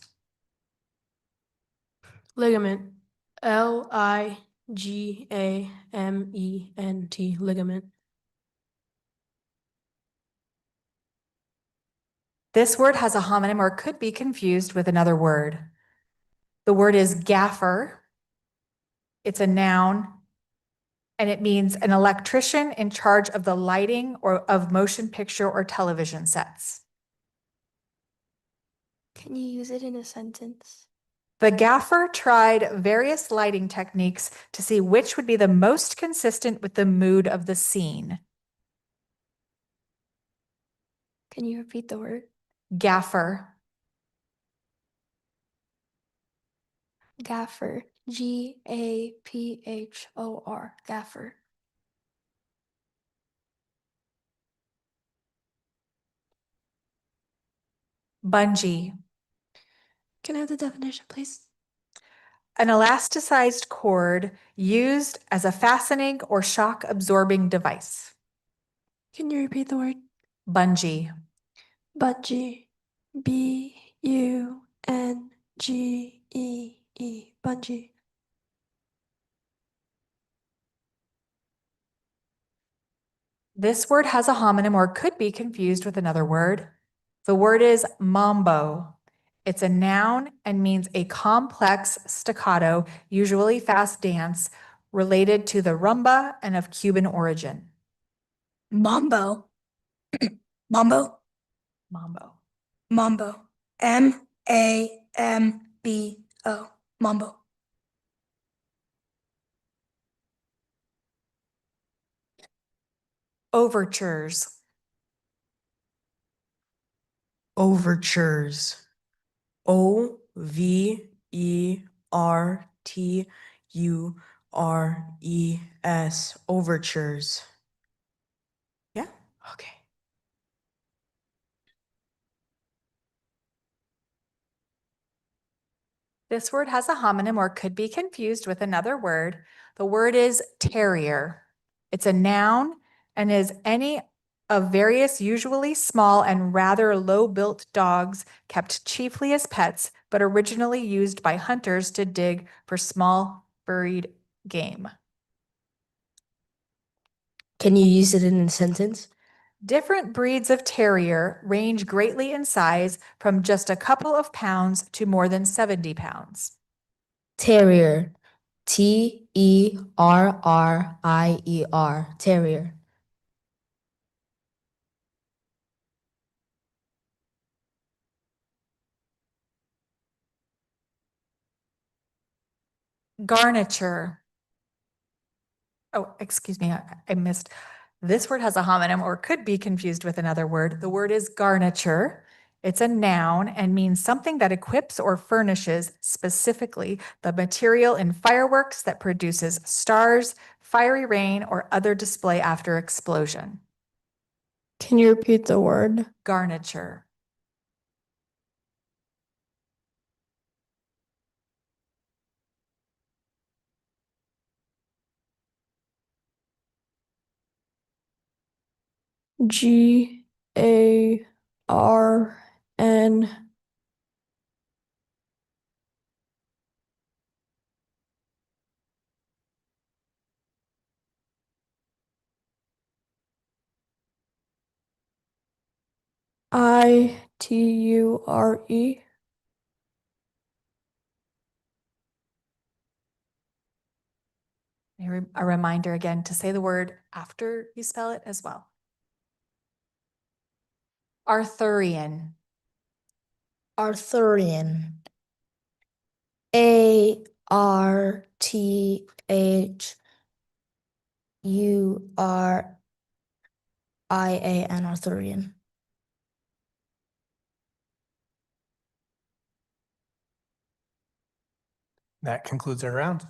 Ligament. LIGAMENT. Ligament. This word has a homonym or could be confused with another word. The word is gaffer. It's a noun, and it means an electrician in charge of the lighting or of motion picture or television sets. Can you use it in a sentence? The gaffer tried various lighting techniques to see which would be the most consistent with the mood of the scene. Can you repeat the word? Gaffer. Gaffer. GAPHOR. Gaffer. Bungee. Can I have the definition, please? An elasticized cord used as a fastening or shock absorbing device. Can you repeat the word? Bungee. Bungee. BUNGEE. Bungee. This word has a homonym or could be confused with another word. The word is mambo. It's a noun and means a complex staccato, usually fast dance related to the rumba and of Cuban origin. Mambo. Mambo. Mambo. Mambo. MAMBO. Mambo. Overtures. Overtures. OVERTURES. Overtures. Yeah? Okay. This word has a homonym or could be confused with another word. The word is terrier. It's a noun and is any of various usually small and rather low-built dogs kept chiefly as pets, but originally used by hunters to dig for small buried game. Can you use it in a sentence? Different breeds of terrier range greatly in size from just a couple of pounds to more than 70 pounds. Terrier. Terrier. Terrier. Garniture. Oh, excuse me, I missed. This word has a homonym or could be confused with another word. The word is garniture. It's a noun and means something that equips or furnishes specifically the material in fireworks that produces stars, fiery rain, or other display after explosion. Can you repeat the word? Garniture. Garn. ITURE. A reminder again to say the word after you spell it as well. Arthurian. Arthurian. ARTHURIAN. Arthurian. That concludes our round.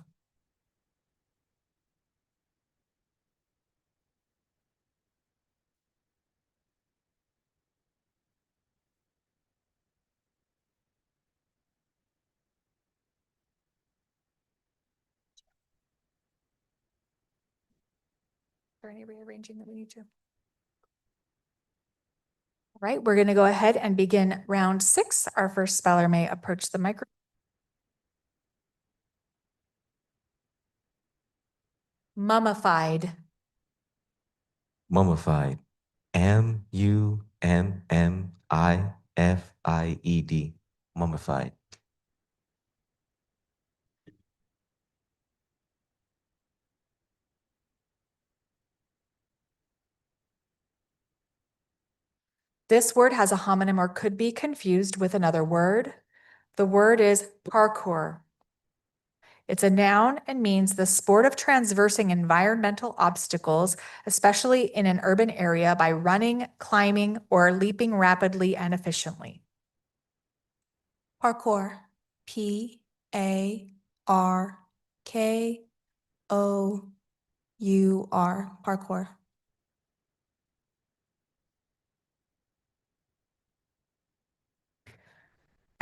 Is there any rearranging that we need to? All right, we're going to go ahead and begin round 6. Our first speller may approach the microphone. Mummified. Mummified. MUMMIFIED. Mummified. This word has a homonym or could be confused with another word. The word is parkour. It's a noun and means the sport of traversing environmental obstacles, especially in an urban area, by running, climbing, or leaping rapidly and efficiently. Parkour. PARKOUR. Parkour.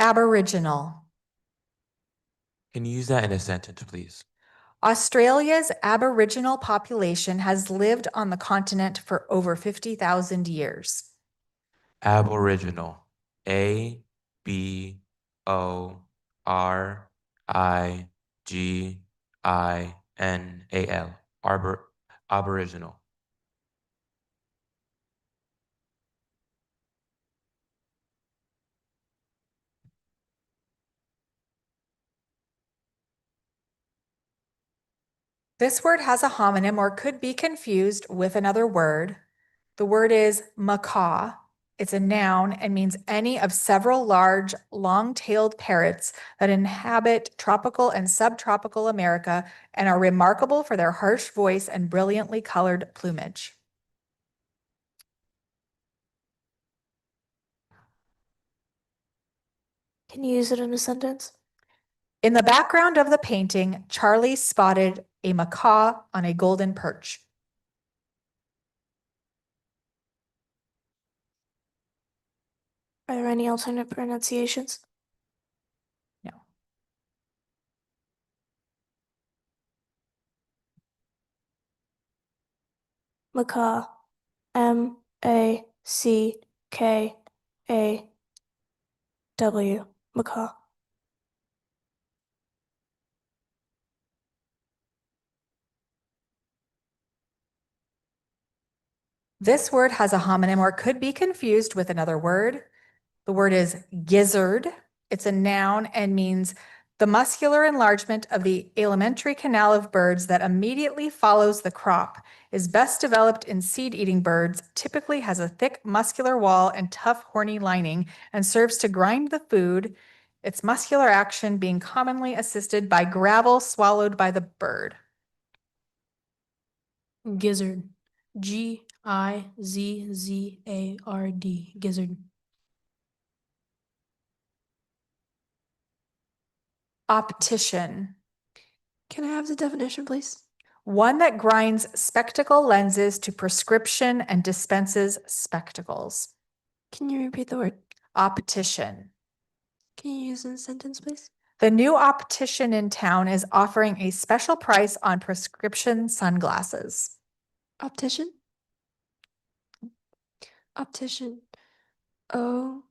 Aboriginal. Can you use that in a sentence, please? Australia's Aboriginal population has lived on the continent for over 50,000 years. Aboriginal. ABORIGINAL. Aboriginal. This word has a homonym or could be confused with another word. The word is macaw. It's a noun and means any of several large, long-tailed parrots that inhabit tropical and subtropical America and are remarkable for their harsh voice and brilliantly colored plumage. Can you use it in a sentence? In the background of the painting, Charlie spotted a macaw on a golden perch. Are there any alternate pronunciations? No. Macaw. M-A-C-K-A-W. Macaw. This word has a homonym or could be confused with another word. The word is gizzard. It's a noun and means the muscular enlargement of the alimentary canal of birds that immediately follows the crop, is best developed in seed-eating birds, typically has a thick muscular wall and tough horny lining, and serves to grind the food, its muscular action being commonly assisted by gravel swallowed by the bird. Gizzard. Gizzard. Gizzard. Optician. Can I have the definition, please? One that grinds spectacle lenses to prescription and dispenses spectacles. Can you repeat the word? Optician. Can you use it in a sentence, please? The new optician in town is offering a special price on prescription sunglasses. Optician? Optician. O-P-T-I-C-I-A-N.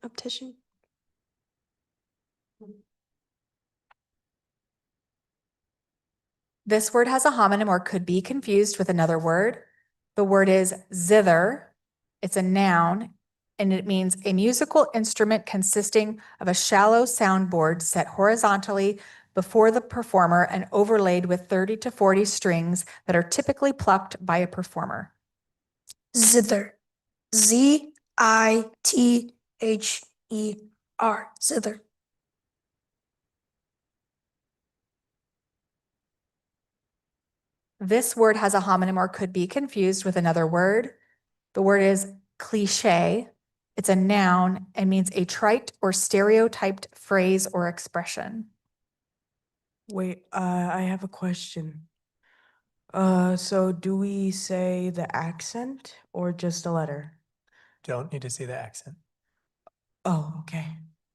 Optician. This word has a homonym or could be confused with another word. The word is zither. It's a noun, and it means a musical instrument consisting of a shallow soundboard set horizontally before the performer and overlaid with 30 to 40 strings that are typically plucked by a performer. Zither. Z-I-T-H-E-R. Zither. This word has a homonym or could be confused with another word. The word is cliche. It's a noun and means a trite or stereotyped phrase or expression. Wait, I have a question. So do we say the accent or just a letter? Don't need to see the accent. Oh, okay.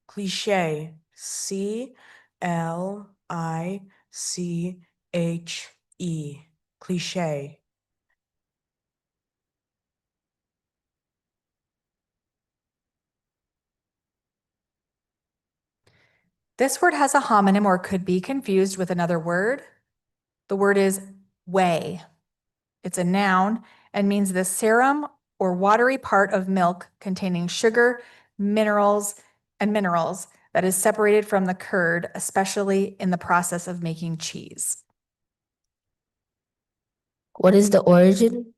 Cliche. C-L-I-C-H-E. Cliche. This word has a homonym or could be confused with another word. The word is whey. It's a noun and means the serum or watery part of milk containing sugar, minerals that is separated from the curd, especially in the process of making cheese. What is the origin?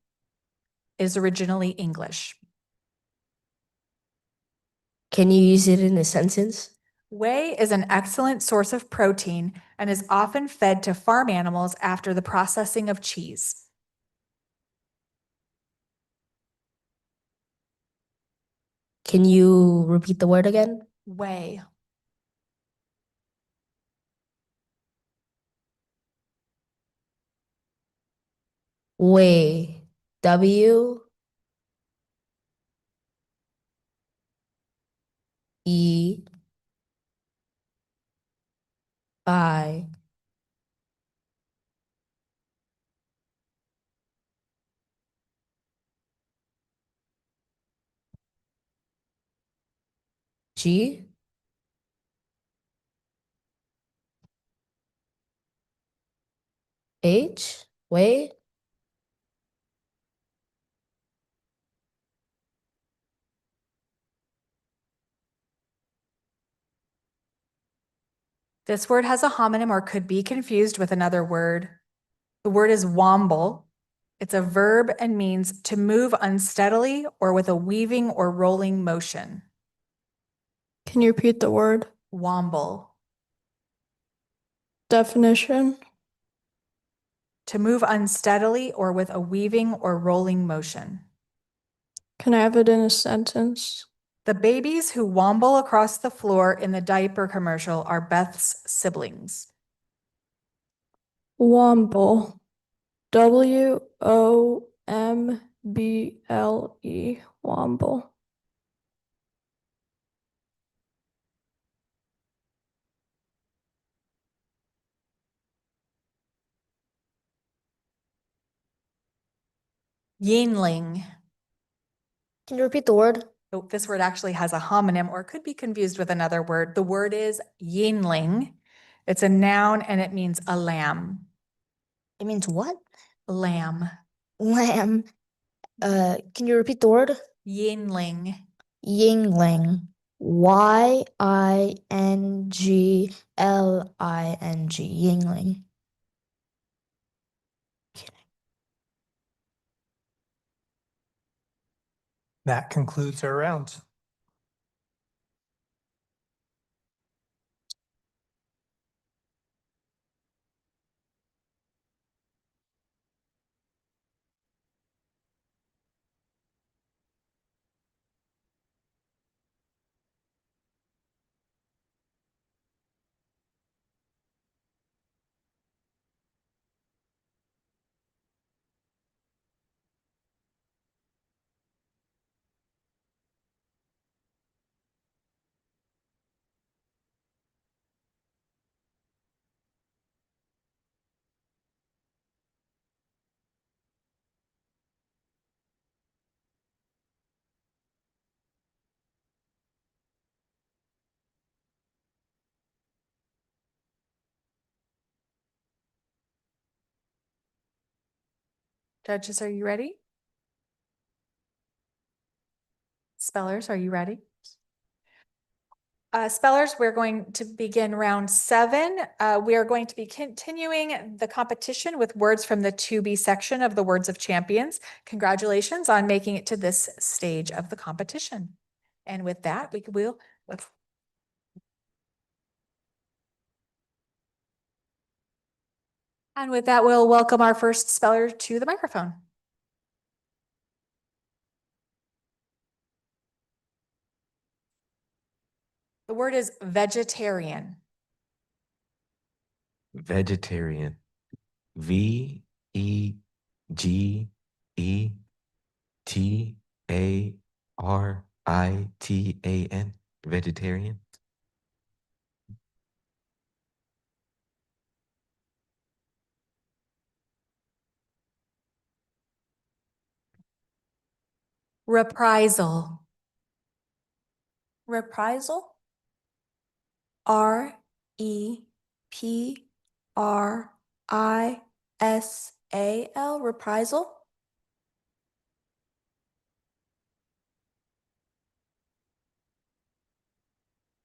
It is originally English. Can you use it in a sentence? Whey is an excellent source of protein and is often fed to farm animals after the processing of cheese. Can you repeat the word again? Whey. Whey. W E I G H. Whey. This word has a homonym or could be confused with another word. The word is womble. It's a verb and means to move unsteadily or with a weaving or rolling motion. Can you repeat the word? Womble. Definition. To move unsteadily or with a weaving or rolling motion. Can I have it in a sentence? The babies who womble across the floor in the diaper commercial are Beth's siblings. Womble. W-O-M-B-L-E. Womble. Yingling. Can you repeat the word? Oh, this word actually has a homonym or could be confused with another word. The word is yingling. It's a noun and it means a lamb. It means what? Lamb. Lamb. Can you repeat the word? Yingling. Yingling. Yingling. Yingling. That concludes our round. Judges, are you ready? Spellers, are you ready? Spellers, we're going to begin round 7. We are going to be continuing the competition with words from the To Be section of the Words of Champions. Congratulations on making it to this stage of the competition. And with that, we'll welcome our first speller to the microphone. The word is vegetarian. Vegetarian. VEGETARITAN. Vegetarian. Reprisal. Reprisal. R-E-P-R-I-S-A-L. Reprisal.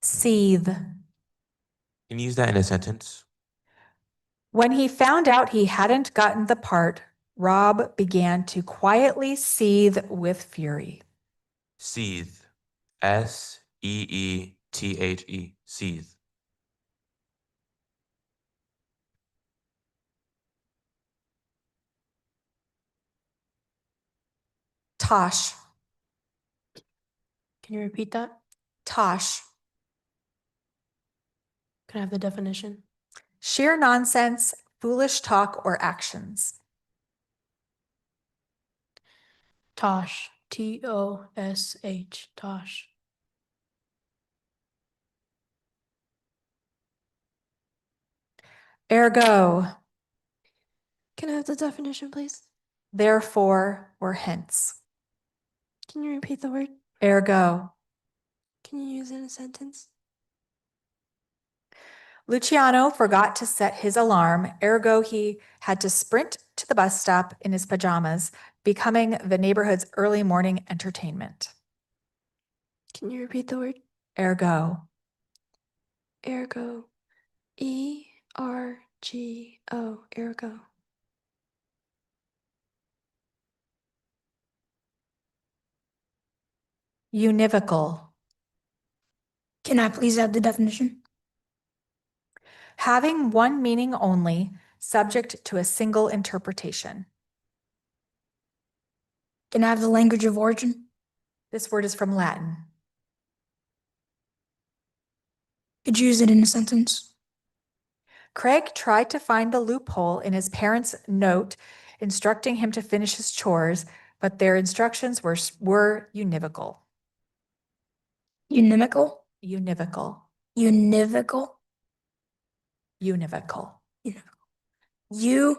Seethe. Can you use that in a sentence? When he found out he hadn't gotten the part, Rob began to quietly seethe with fury. Seethe. S-E-E-T-H-E. Seethe. Tosh. Can you repeat that? Tosh. Can I have the definition? Sheer nonsense, foolish talk or actions. Tosh. T-O-S-H. Tosh. Ergo. Can I have the definition, please? Therefore or hence. Can you repeat the word? Ergo. Can you use it in a sentence? Luciano forgot to set his alarm, ergo he had to sprint to the bus stop in his pajamas, becoming the neighborhood's early morning entertainment. Can you repeat the word? Ergo. Ergo. E-R-G-O. Ergo. Univocal. Can I please have the definition? Having one meaning only, subject to a single interpretation. Can I have the language of origin? This word is from Latin. Could you use it in a sentence? Craig tried to find the loophole in his parents' note instructing him to finish his chores, but their instructions were univocal. Univocal? Univocal. Univocal? Univocal. Univical?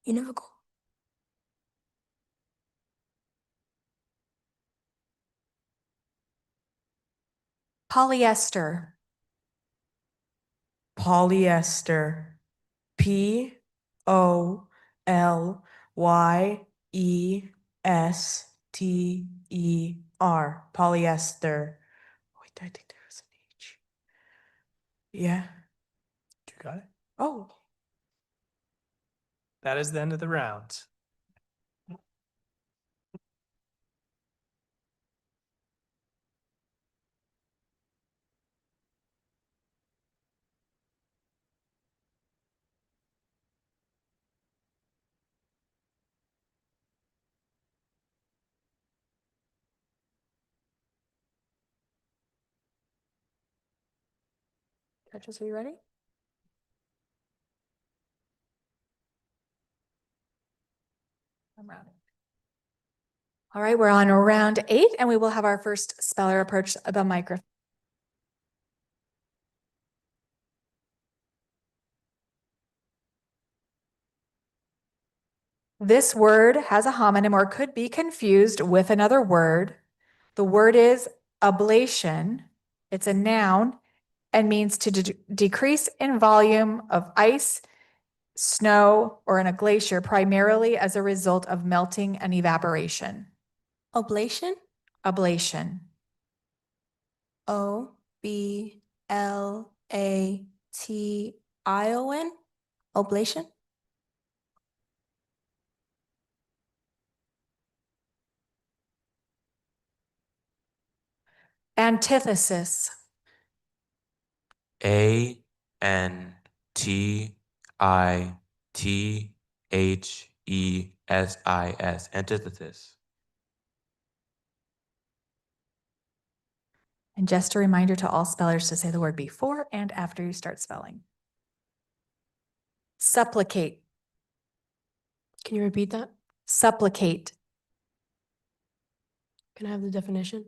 Univocal. Polyester. Polyester. Polyester. Polyester. Wait, I think there was an H. Yeah. You got it? Oh. That is the end of the round. Judges, are you ready? I'm rounding. All right, we're on round 8, and we will have our first speller approach the microphone. This word has a homonym or could be confused with another word. The word is ablation. It's a noun and means to decrease in volume of ice, snow, or in a glacier, primarily as a result of melting and evaporation. Oblation? Ablation. OBLATION? Oblation? Antithesis. ANTITHESIS. Antithesis. And just a reminder to all spellers to say the word before and after you start spelling. Supplicate. Can you repeat that? Supplicate. Can I have the definition?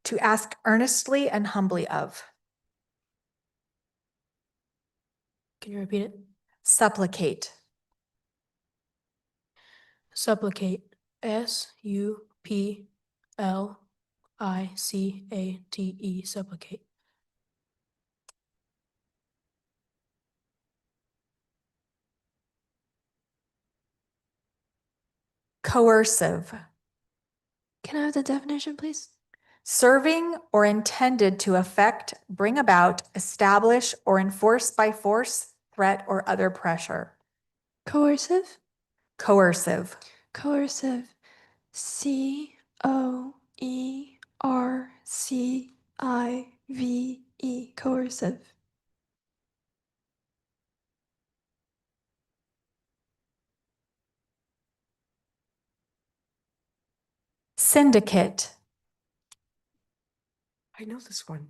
To ask earnestly and humbly of. Can you repeat it? Supplicate. Supplicate. SUPLICATE. Supplicate. Coercive. Can I have the definition, please? Serving or intended to affect, bring about, establish, or enforce by force, threat, or other pressure. Coercive? Coercive. Coercive. COERCIVE. Coercive. Syndicate. I know this one.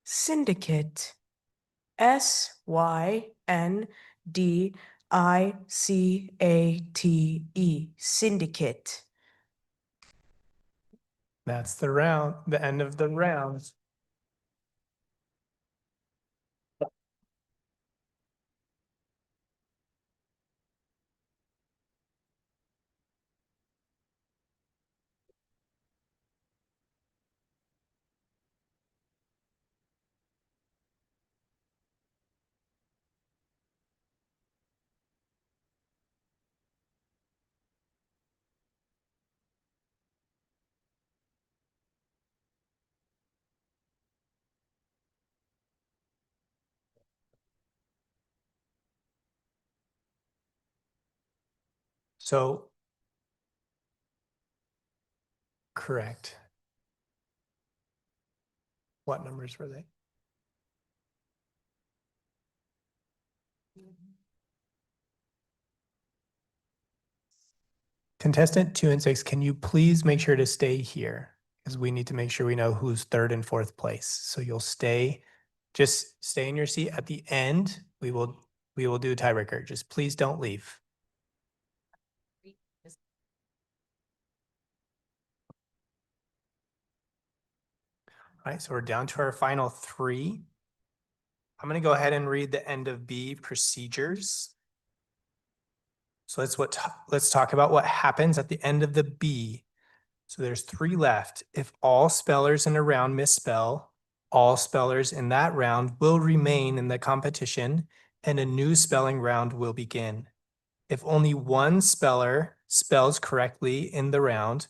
Syndicate. SYNDICATE. Syndicate. That's the round, the end of the round. So, correct. What numbers were they? Contestant 2 and 6, can you please make sure to stay here? Because we need to make sure we know who's third and fourth place. So you'll just stay in your seat. At the end, we will do a tiebreaker. Just please don't leave. All right, so we're down to our final 3. I'm going to go ahead and read the end of B, procedures. So let's talk about what happens at the end of the B. So there's 3 left. If all spellers in a round misspell, all spellers in that round will remain in the competition and a new spelling round will begin. If only one speller spells correctly in the round,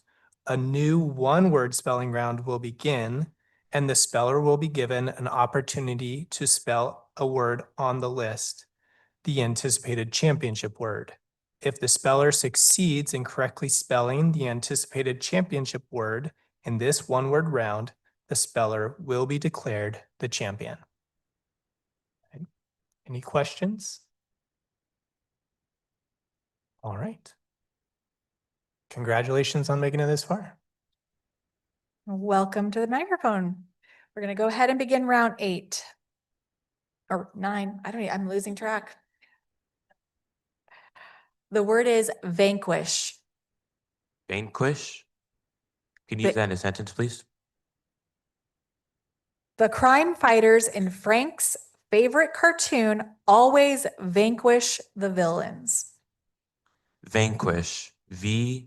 a new one-word spelling round will begin, and the speller will be given an opportunity to spell a word on the list, the anticipated championship word. If the speller succeeds in correctly spelling the anticipated championship word in this one-word round, the speller will be declared the champion. Okay. Any questions? All right. Congratulations on making it this far. Welcome to the microphone. We're going to go ahead and begin round 8 or 9. I'm losing track. The word is vanquish. Vanquish? Can you use that in a sentence, please? The crime fighters in Frank's favorite cartoon always vanquish the villains. Vanquish. VANQUISH.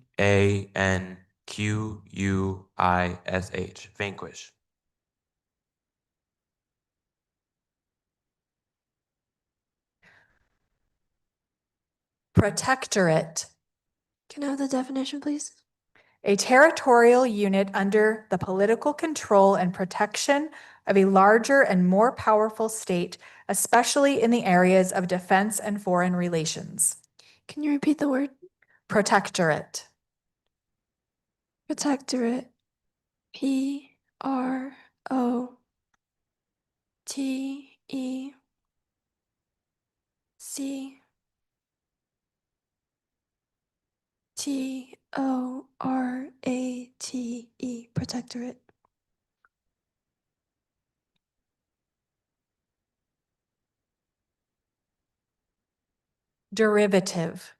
Vanquish. Protectorate. Can I have the definition, please? A territorial unit under the political control and protection of a larger and more powerful state, especially in the areas of defense and foreign relations. Can you repeat the word? Protectorate. Protectorate. PROTECTORATE. Protectorate. Derivative.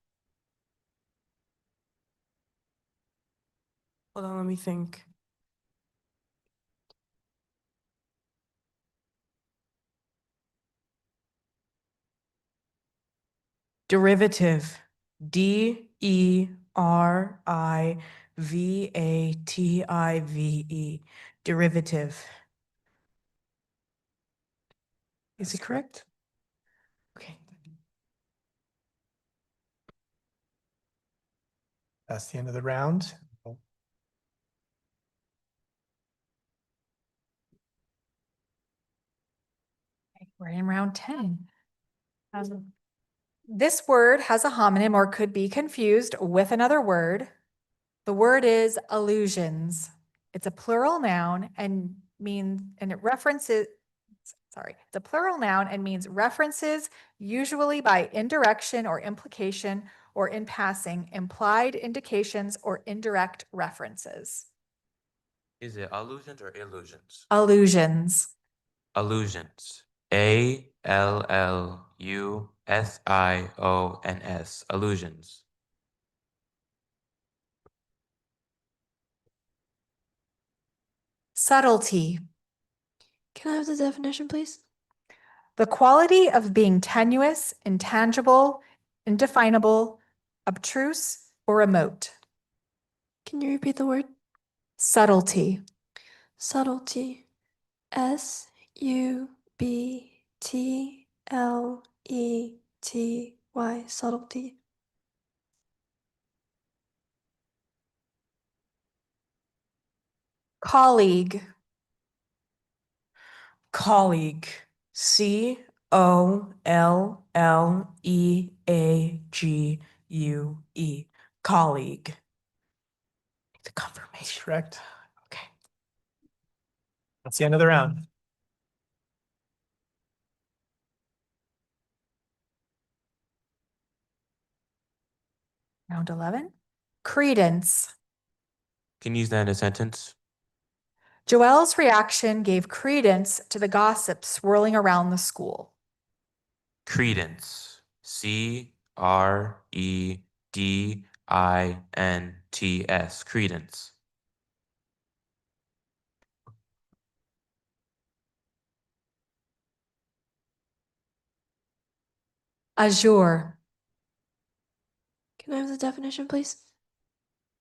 Hold on, let me think. Derivative. DERIVATIVE. Derivative. Is it correct? Okay. That's the end of the round. We're in round 10. This word has a homonym or could be confused with another word. The word is allusions. It's a plural noun and it references, it's a plural noun and means references, usually by indirection or implication or in passing, implied indications or indirect references. Is it allusions or illusions? Allusions. Allusions. ALLUSIONS. Allusions. Subtlety. Can I have the definition, please? The quality of being tenuous, intangible, indefinable, obtruse, or remote. Can you repeat the word? Subtlety. Subtlety. SUBTLETY. Subtlety. Colleague. Colleague. COLLEAGUE. Colleague. The confirmation. That's correct. Okay. That's the end of the round. Round 11. Credence. Can you use that in a sentence? Joelle's reaction gave credence to the gossip swirling around the school. Credence. Credins. Credence. Azure. Can I have the definition, please?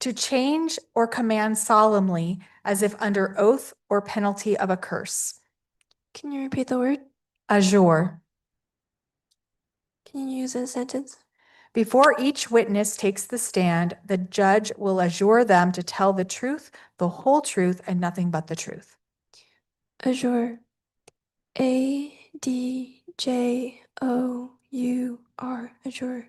To change or command solemnly as if under oath or penalty of a curse. Can you repeat the word? Azure. Can you use it in a sentence? Before each witness takes the stand, the judge will adjure them to tell the truth, the whole truth, and nothing but the truth. Azure. ADJOUR. Azure.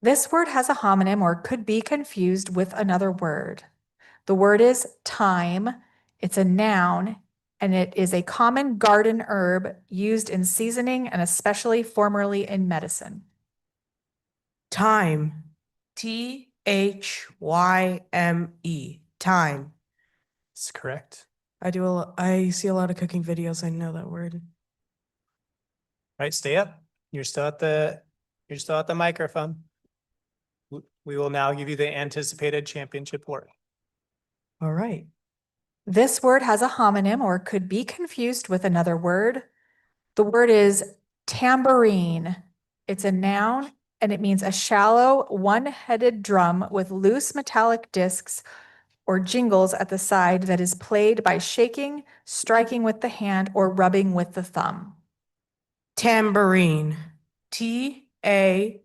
This word has a homonym or could be confused with another word. The word is thyme. It's a noun, and it is a common garden herb used in seasoning and especially formerly in medicine. Time. THYME. Time. That's correct. I see a lot of cooking videos. I know that word. Right, stay up. You're still at the microphone. We will now give you the anticipated championship award. All right. This word has a homonym or could be confused with another word. The word is tambourine. It's a noun and it means a shallow, one-headed drum with loose metallic discs or jingles at the side that is played by shaking, striking with the hand, or rubbing with the thumb. Tambourine. TAMBOURINE.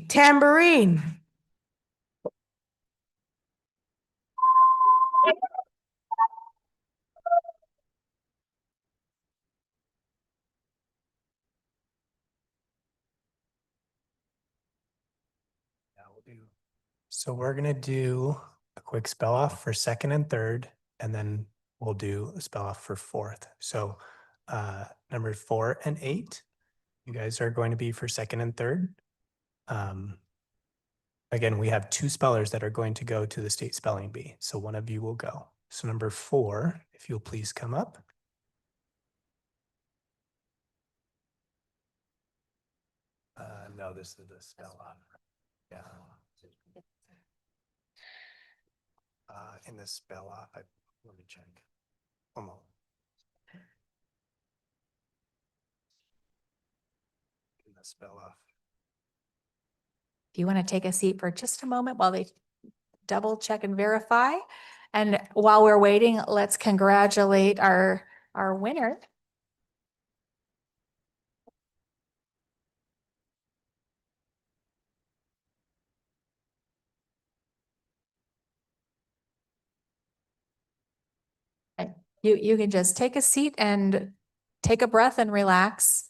Tambourine. So we're gonna do a quick spell off for second and third, and then we'll do a spell off for fourth. So number 4 and 8, you guys are going to be for second and third. Again, we have 2 spellers that are going to go to the state spelling bee. So one of you will go. So number 4, if you'll please come up. No, this is the spell off. Yeah. In the spell off, let me check. One moment. In the spell off. If you want to take a seat for just a moment while they double check and verify. And while we're waiting, let's congratulate our winner. You can just take a seat and take a breath and relax.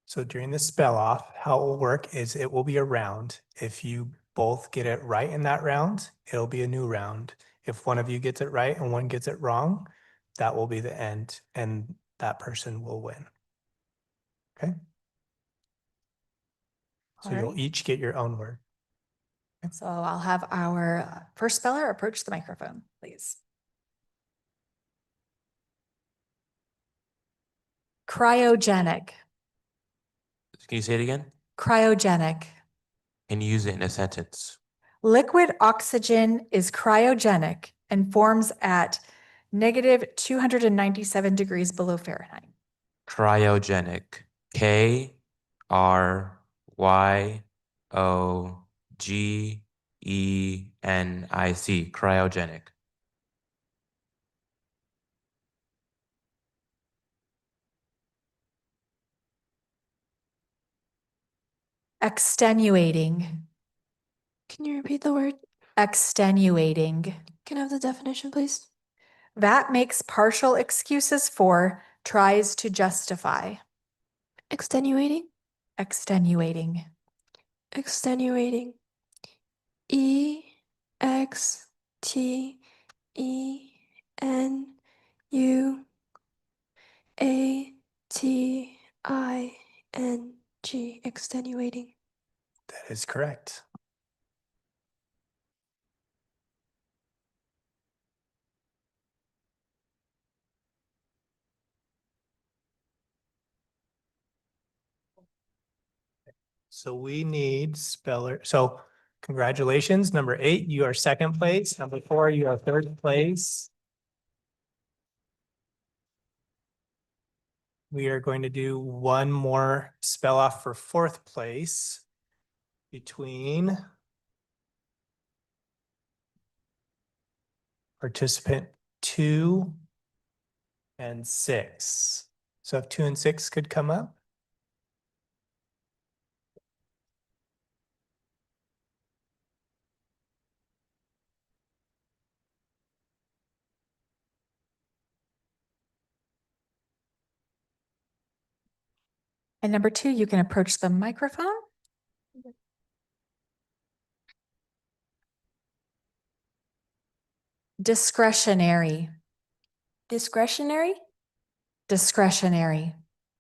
So during the spell off, how it will work is it will be a round. If you both get it right in that round, it'll be a new round. If one of you gets it right and one gets it wrong, that will be the end and that person will win. Okay? So All you'll right. each get your own word. So I'll have our first speller approach the microphone, please. Cryogenic. Can you say it again? Cryogenic. Can you use it in a sentence? Liquid oxygen is cryogenic and forms at Negative 297 degrees below Fahrenheit. Cryogenic. K-R-Y-O-G-E-N-I-C. Cryogenic. Extenuating. Can you repeat the word? Extenuating. Can I have the definition, please? That makes partial excuses for, tries to justify. Extenuating. Extenuating. Extenuating. E-X-T-E-N-U-A-T-I-N-G. Extenuating. That is correct. So we need speller. So congratulations. Number 8, you are second place. Number 4, you are third place. We are going to do one more spell off for fourth place between participant 2 and 6. So if 2 and 6 could come up. And number 2, you can approach the microphone. Discretionary. Discretionary? Discretionary.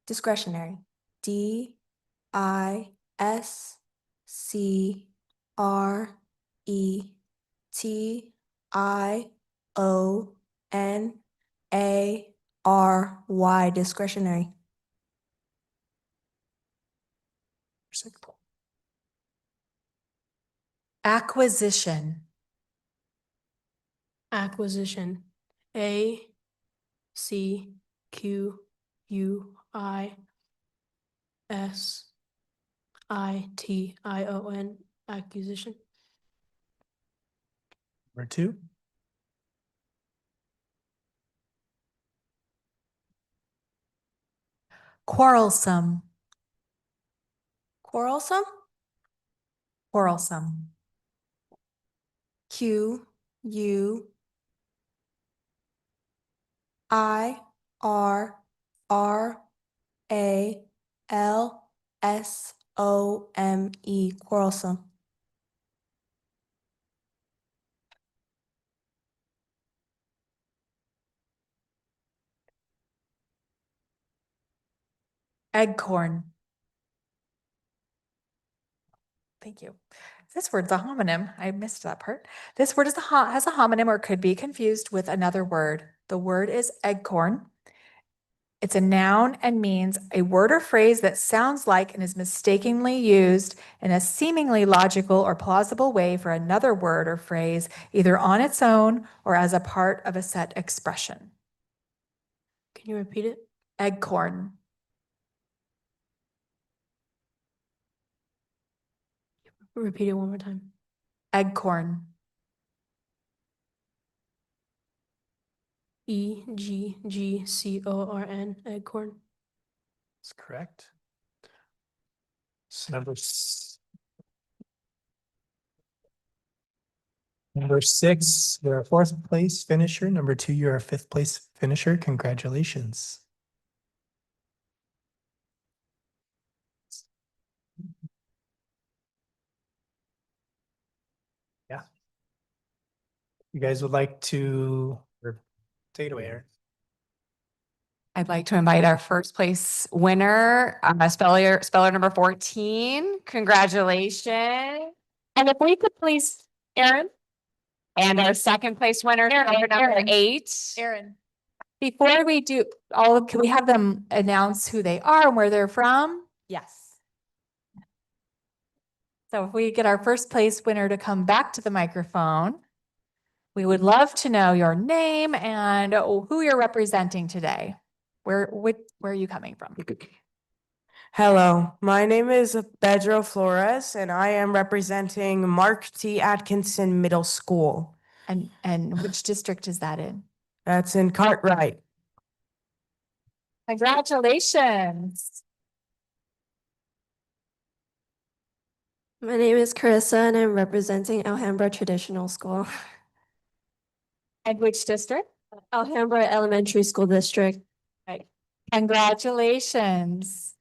Discretionary. D-I-S-C-R-E-T-I-O-N-A-R-Y. Discretionary. Acquisition. Acquisition. A-C-Q-U-I-S-I-T-I-O-N. Acquisition. Number 2. Quarrelsome. Quarrelsome? Quarrelsome. Q-U-I-R-A-L-S-O-M-E. Quarrelsome. Eggcorn. Thank you. This word's a homonym. I missed that part. This word has a homonym or could be confused with another word. The word is eggcorn. It's a noun and means a word or phrase that sounds like and is mistakenly used in a seemingly logical or plausible way for another word or phrase, either on its own or as a part of a set expression. Can you repeat it? Eggcorn. Repeat it one more time. Eggcorn. E-G-G-C-O-R-N. Eggcorn. That's correct. So number 6, you're a fourth place finisher. Number 2, you're a fifth place finisher. Congratulations. Yeah. You guys would like to take it away, Aaron. I'd like to invite our first place winner, speller number 14. Congratulations. And if we could please, Aaron. And our second place winner, speller number 8. Aaron. Before we do can we have them announce who they are and where they're from? Yes. So if we get our first place winner to come back to the microphone. We would love to know your name and who you're representing today. Where are you coming from? Hello, my name is Pedro Flores, and I am representing Mark T. Atkinson Middle School. And which district is that in? That's in Cartwright. Congratulations. My name is Carissa and I'm representing Alhambra Traditional School. And which district? Alhambra Elementary School District. Right. Congratulations.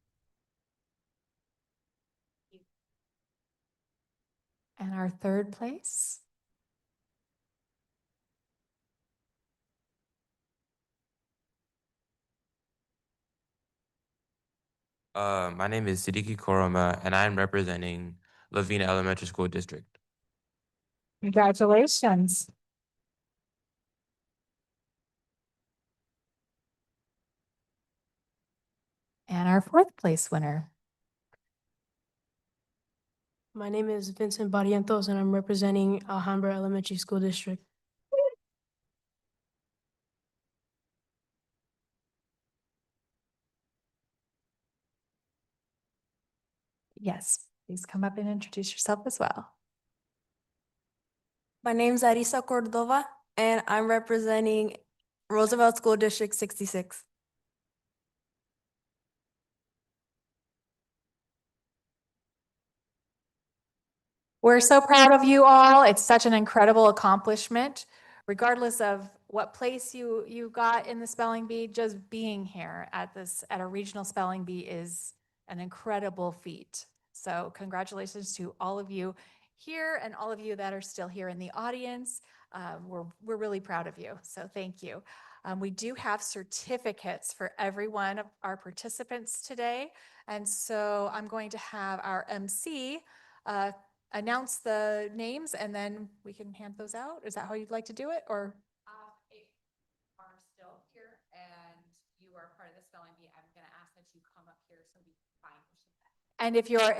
And our third place? My name is Siddiqui Koroma, and I'm representing Lavina Elementary School District. Congratulations. And our fourth place winner. My name is Vincent Barrientos and I'm representing Alhambra Elementary School District. Yes, please come up and introduce yourself as well. My name's Arisa Cordova, and I'm representing Roosevelt School District 66. We're so proud of you all. It's such an incredible accomplishment. Regardless of what place you got in the spelling bee, just being here at a regional spelling bee is an incredible feat. So congratulations to all of you here and all of you that are still here in the audience. We're really proud of you. So thank you. We do have certificates for every one of our participants today. And so I'm going to have our MC announce the names and then we can hand those out. Is that how you'd like to do it, or? If you are still here and you are part of the spelling bee, I'm going to ask that you come up here so we can find you.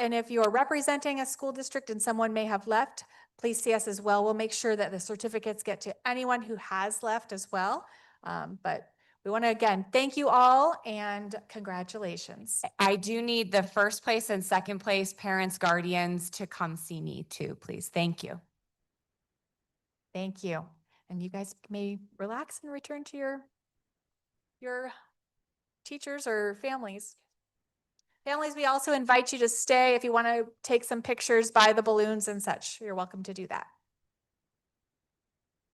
And if you're representing a school district and someone may have left, please see us as well. We'll make sure that the certificates get to anyone who has left as well. But we want to, again, thank you all and congratulations. I do need the first place and second place parents, guardians to come see me too, please. Thank you. Thank you. And you guys may relax and return to your teachers or families. Families, we also invite you to stay if you want to take some pictures by the balloons and such. You're welcome to do that.